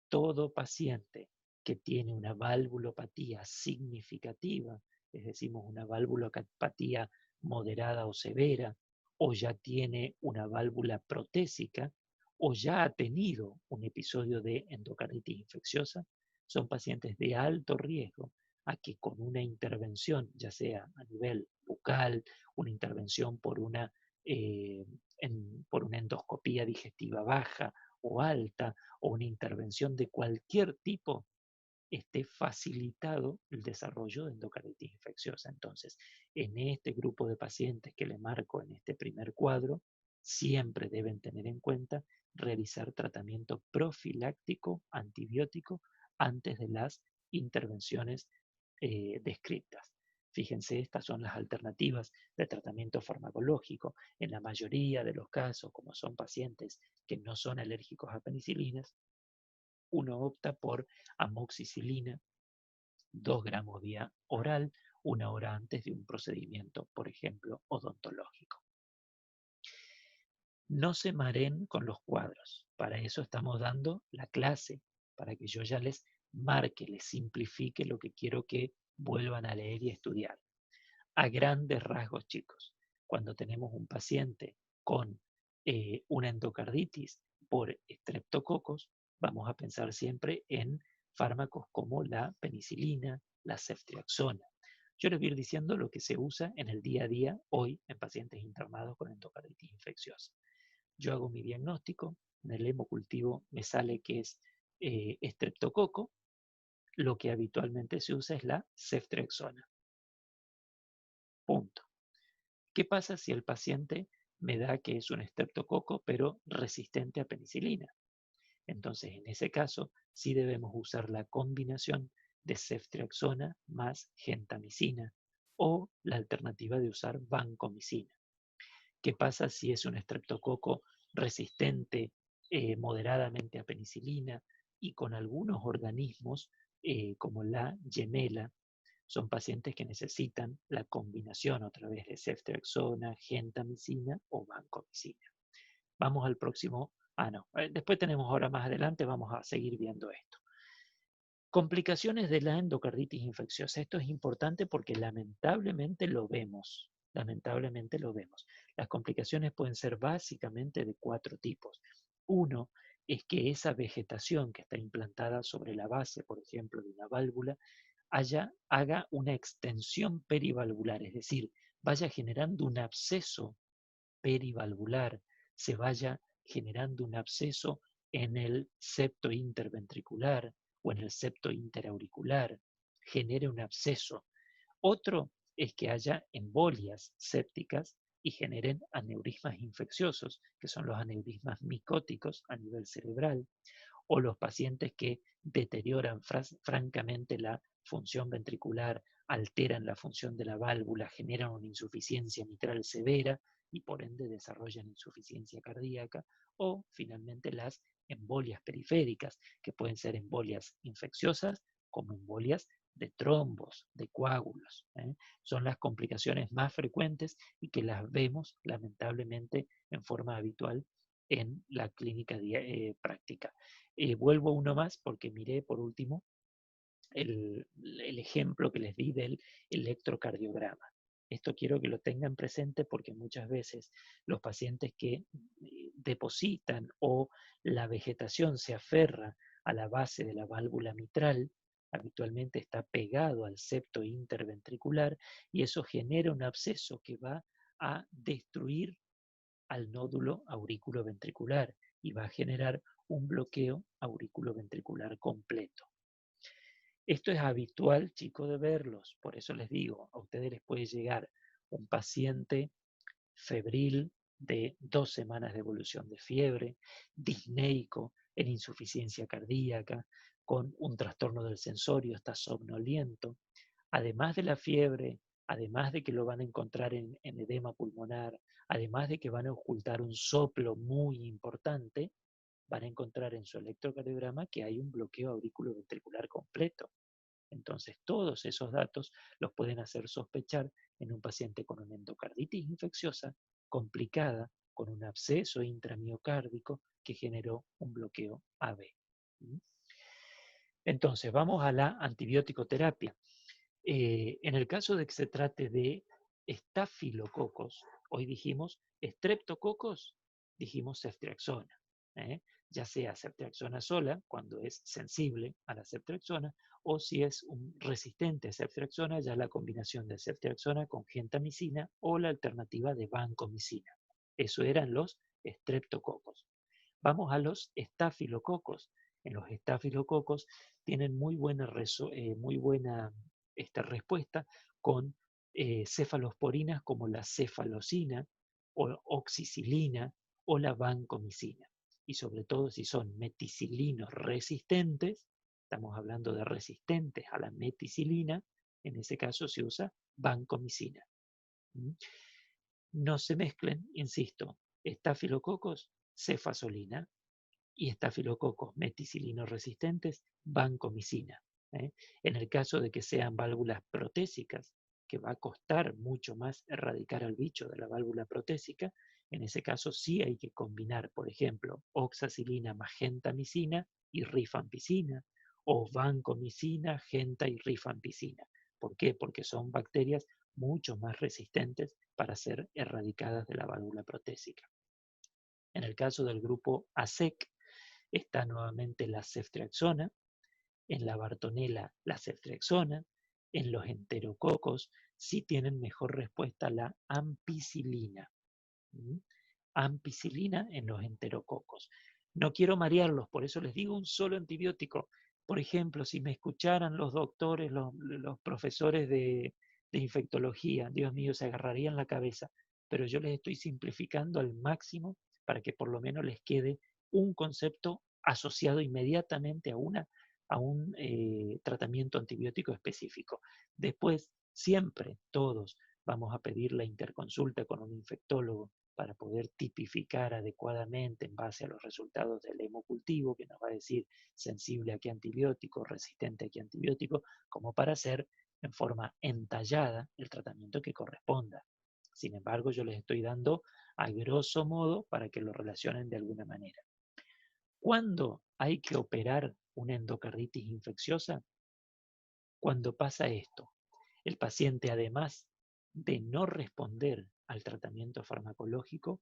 Todo paciente que tiene una valvulopatía significativa, es decir, una valvulopatía moderada o severa, o ya tiene una válvula protésica, o ya ha tenido un episodio de endocarditis infecciosa, son pacientes de alto riesgo a que con una intervención, ya sea a nivel bucal, una intervención por una endoscopía digestiva baja o alta, o una intervención de cualquier tipo, esté facilitado el desarrollo de endocarditis infecciosa. Entonces, en este grupo de pacientes que le marco en este primer cuadro, siempre deben tener en cuenta realizar tratamiento profiláctico antibiótico antes de las intervenciones descritas. Fíjense, estas son las alternativas de tratamiento farmacológico. En la mayoría de los casos, como son pacientes que no son alérgicos a penicilinas, uno opta por amoxicilina, 2 gramos vía oral, 1 hora antes de un procedimiento, por ejemplo, odontológico. No se mareen con los cuadros. Para eso estamos dando la clase, para que yo ya les marque, les simplifique lo que quiero que vuelvan a leer y estudiar. A grandes rasgos, chicos, cuando tenemos un paciente con una endocarditis por estreptococos, vamos a pensar siempre en fármacos como la penicilina, la ceftriaxona. Yo les voy a ir diciendo lo que se usa en el día a día hoy en pacientes internados con endocarditis infecciosa. Yo hago mi diagnóstico, en el hemocultivo me sale que es estreptococo, lo que habitualmente se usa es la ceftriaxona. Punto. ¿Qué pasa si el paciente me da que es un estreptococo pero resistente a penicilina? Entonces, en ese caso, sí debemos usar la combinación de ceftriaxona más gentamicina o la alternativa de usar vancomicina. ¿Qué pasa si es un estreptococo resistente moderadamente a penicilina y con algunos organismos como la gemela? Son pacientes que necesitan la combinación otra vez de ceftriaxona, gentamicina o vancomicina. Vamos al próximo. No. Después tenemos ahora más adelante, vamos a seguir viendo esto. Complicaciones de la endocarditis infecciosa. Esto es importante porque lamentablemente lo vemos. Lamentablemente lo vemos. Las complicaciones pueden ser básicamente de 4 tipos. Uno, es que esa vegetación que está implantada sobre la base, por ejemplo, de una válvula, haga una extensión perivalvular, es decir, vaya generando un absceso perivalvular, se vaya generando un absceso en el septo interventricular o en el septo interauricular, genere un absceso. Otro es que haya embolias sépticas y generen aneurismas infecciosos, que son los aneurismas micóticos a nivel cerebral, o los pacientes que deterioran francamente la función ventricular, alteran la función de la válvula, generan una insuficiencia mitral severa y por ende desarrollan insuficiencia cardíaca, o finalmente las embolias periféricas, que pueden ser embolias infecciosas como embolias de trombos, de coágulos. Son las complicaciones más frecuentes y que las vemos lamentablemente en forma habitual en la clínica práctica. Vuelvo uno más porque miré por último el ejemplo que les di del electrocardiograma. Esto quiero que lo tengan presente porque muchas veces los pacientes que depositan o la vegetación se aferra a la base de la válvula mitral, habitualmente está pegado al septo interventricular y eso genera un absceso que va a destruir al nódulo aurículo-ventricular y va a generar un bloqueo aurículo-ventricular completo. Esto es habitual, chicos, de verlos. Por eso les digo, a ustedes les puede llegar un paciente febril de 2 semanas de evolución de fiebre, disneico, en insuficiencia cardíaca, con un trastorno del sensorio, está somnoliento. Además de la fiebre, además de que lo van a encontrar en edema pulmonar, además de que van a ocultar un soplo muy importante, van a encontrar en su electrocardiograma que hay un bloqueo auriculoventricular completo. Entonces, todos esos datos los pueden hacer sospechar en un paciente con una endocarditis infecciosa complicada, con un absceso intramiocárdico que generó un bloqueo AB. Entonces, vamos a la antibiótico-terapia. En el caso de que se trate de estafilococos, hoy dijimos estreptococos, dijimos ceftriaxona, ya sea ceftriaxona sola, cuando es sensible a la ceftriaxona, o si es un resistente a ceftriaxona, ya la combinación de ceftriaxona con gentamicina o la alternativa de vancomicina. Eso eran los estreptococos. Vamos a los estafilococos. En los estafilococos tienen muy buena respuesta con cefalosporinas como la cefalocina o oxicilina o la vancomicina. Y sobre todo si son meticilinos resistentes, estamos hablando de resistentes a la meticilina, en ese caso se usa vancomicina. No se mezclen, insisto, estafilococos, cefasolina, y estafilococos meticilinos resistentes, vancomicina. En el caso de que sean válvulas protésicas, que va a costar mucho más erradicar al bicho de la válvula protésica, en ese caso sí hay que combinar, por ejemplo, oxacilina más gentamicina y rifampicina, o vancomicina, genta y rifampicina. ¿Por qué? Porque son bacterias mucho más resistentes para ser erradicadas de la válvula protésica. En el caso del grupo ASEC, está nuevamente la ceftriaxona, en la bartonela la ceftriaxona, en los enterococos sí tienen mejor respuesta la ampicilina. Ampicilina en los enterococos. No quiero marearlos, por eso les digo un solo antibiótico. Por ejemplo, si me escucharan los doctores, los profesores de infectología, Dios mío, se agarrarían la cabeza, pero yo les estoy simplificando al máximo para que por lo menos les quede un concepto asociado inmediatamente a un tratamiento antibiótico específico. Después, siempre todos vamos a pedir la interconsulta con un infectólogo para poder tipificar adecuadamente en base a los resultados del hemocultivo, que nos va a decir sensible a qué antibiótico, resistente a qué antibiótico, como para hacer en forma entallada el tratamiento que corresponda. Sin embargo, yo les estoy dando a grosso modo para que lo relacionen de alguna manera. ¿Cuándo hay que operar una endocarditis infecciosa? Cuando pasa esto, el paciente, además de no responder al tratamiento farmacológico,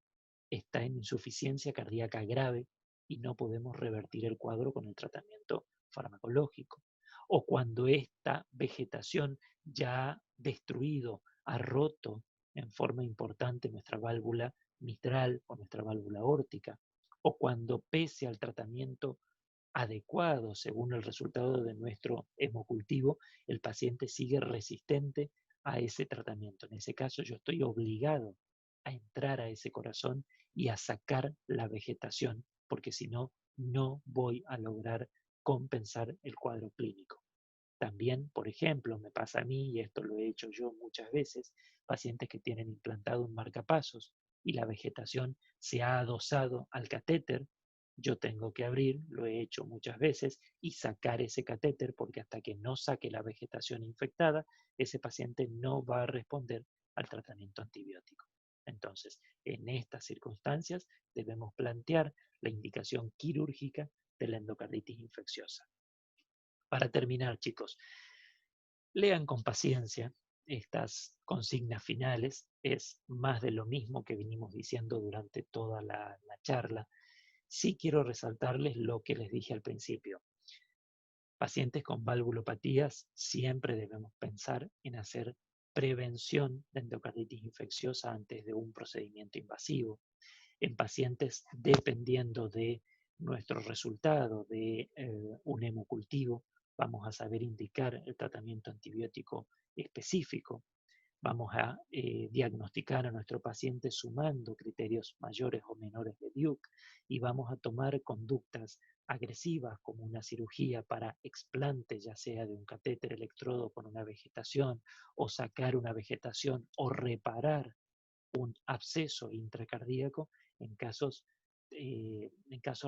está en insuficiencia cardíaca grave y no podemos revertir el cuadro con el tratamiento farmacológico. O cuando esta vegetación ya ha destruido, ha roto en forma importante nuestra válvula mitral o nuestra válvula aórtica, o cuando pese al tratamiento adecuado según el resultado de nuestro hemocultivo, el paciente sigue resistente a ese tratamiento. En ese caso yo estoy obligado a entrar a ese corazón y a sacar la vegetación, porque si no, no voy a lograr compensar el cuadro clínico. También, por ejemplo, me pasa a mí, y esto lo he hecho yo muchas veces, pacientes que tienen implantado un marcapasos y la vegetación se ha adosado al catéter. Yo tengo que abrir, lo he hecho muchas veces, y sacar ese catéter porque hasta que no saque la vegetación infectada, ese paciente no va a responder al tratamiento antibiótico. Entonces, en estas circunstancias debemos plantear la indicación quirúrgica de la endocarditis infecciosa. Para terminar, chicos, lean con paciencia estas consignas finales. Es más de lo mismo que venimos diciendo durante toda la charla. Sí quiero resaltarles lo que les dije al principio. Pacientes con valvulopatías siempre debemos pensar en hacer prevención de endocarditis infecciosa antes de un procedimiento invasivo. En pacientes dependiendo de nuestro resultado de un hemocultivo, vamos a saber indicar el tratamiento antibiótico específico. Vamos a diagnosticar a nuestro paciente sumando criterios mayores o menores de Duke y vamos a tomar conductas agresivas como una cirugía para explante, ya sea de un catéter electrodo con una vegetación o sacar una vegetación o reparar un absceso intracardíaco en casos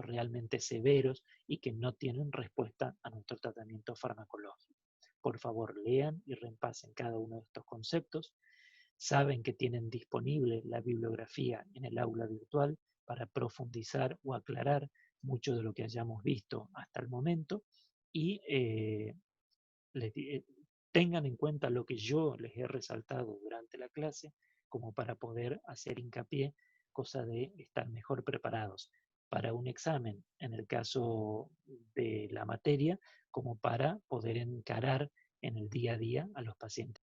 realmente severos y que no tienen respuesta a nuestro tratamiento farmacológico. Por favor, lean y repasen cada uno de estos conceptos. Saben que tienen disponible la bibliografía en el aula virtual para profundizar o aclarar mucho de lo que hayamos visto hasta el momento y tengan en cuenta lo que yo les he resaltado durante la clase como para poder hacer hincapié, cosa de estar mejor preparados para un examen en el caso de la materia, como para poder encarar en el día a día a los pacientes.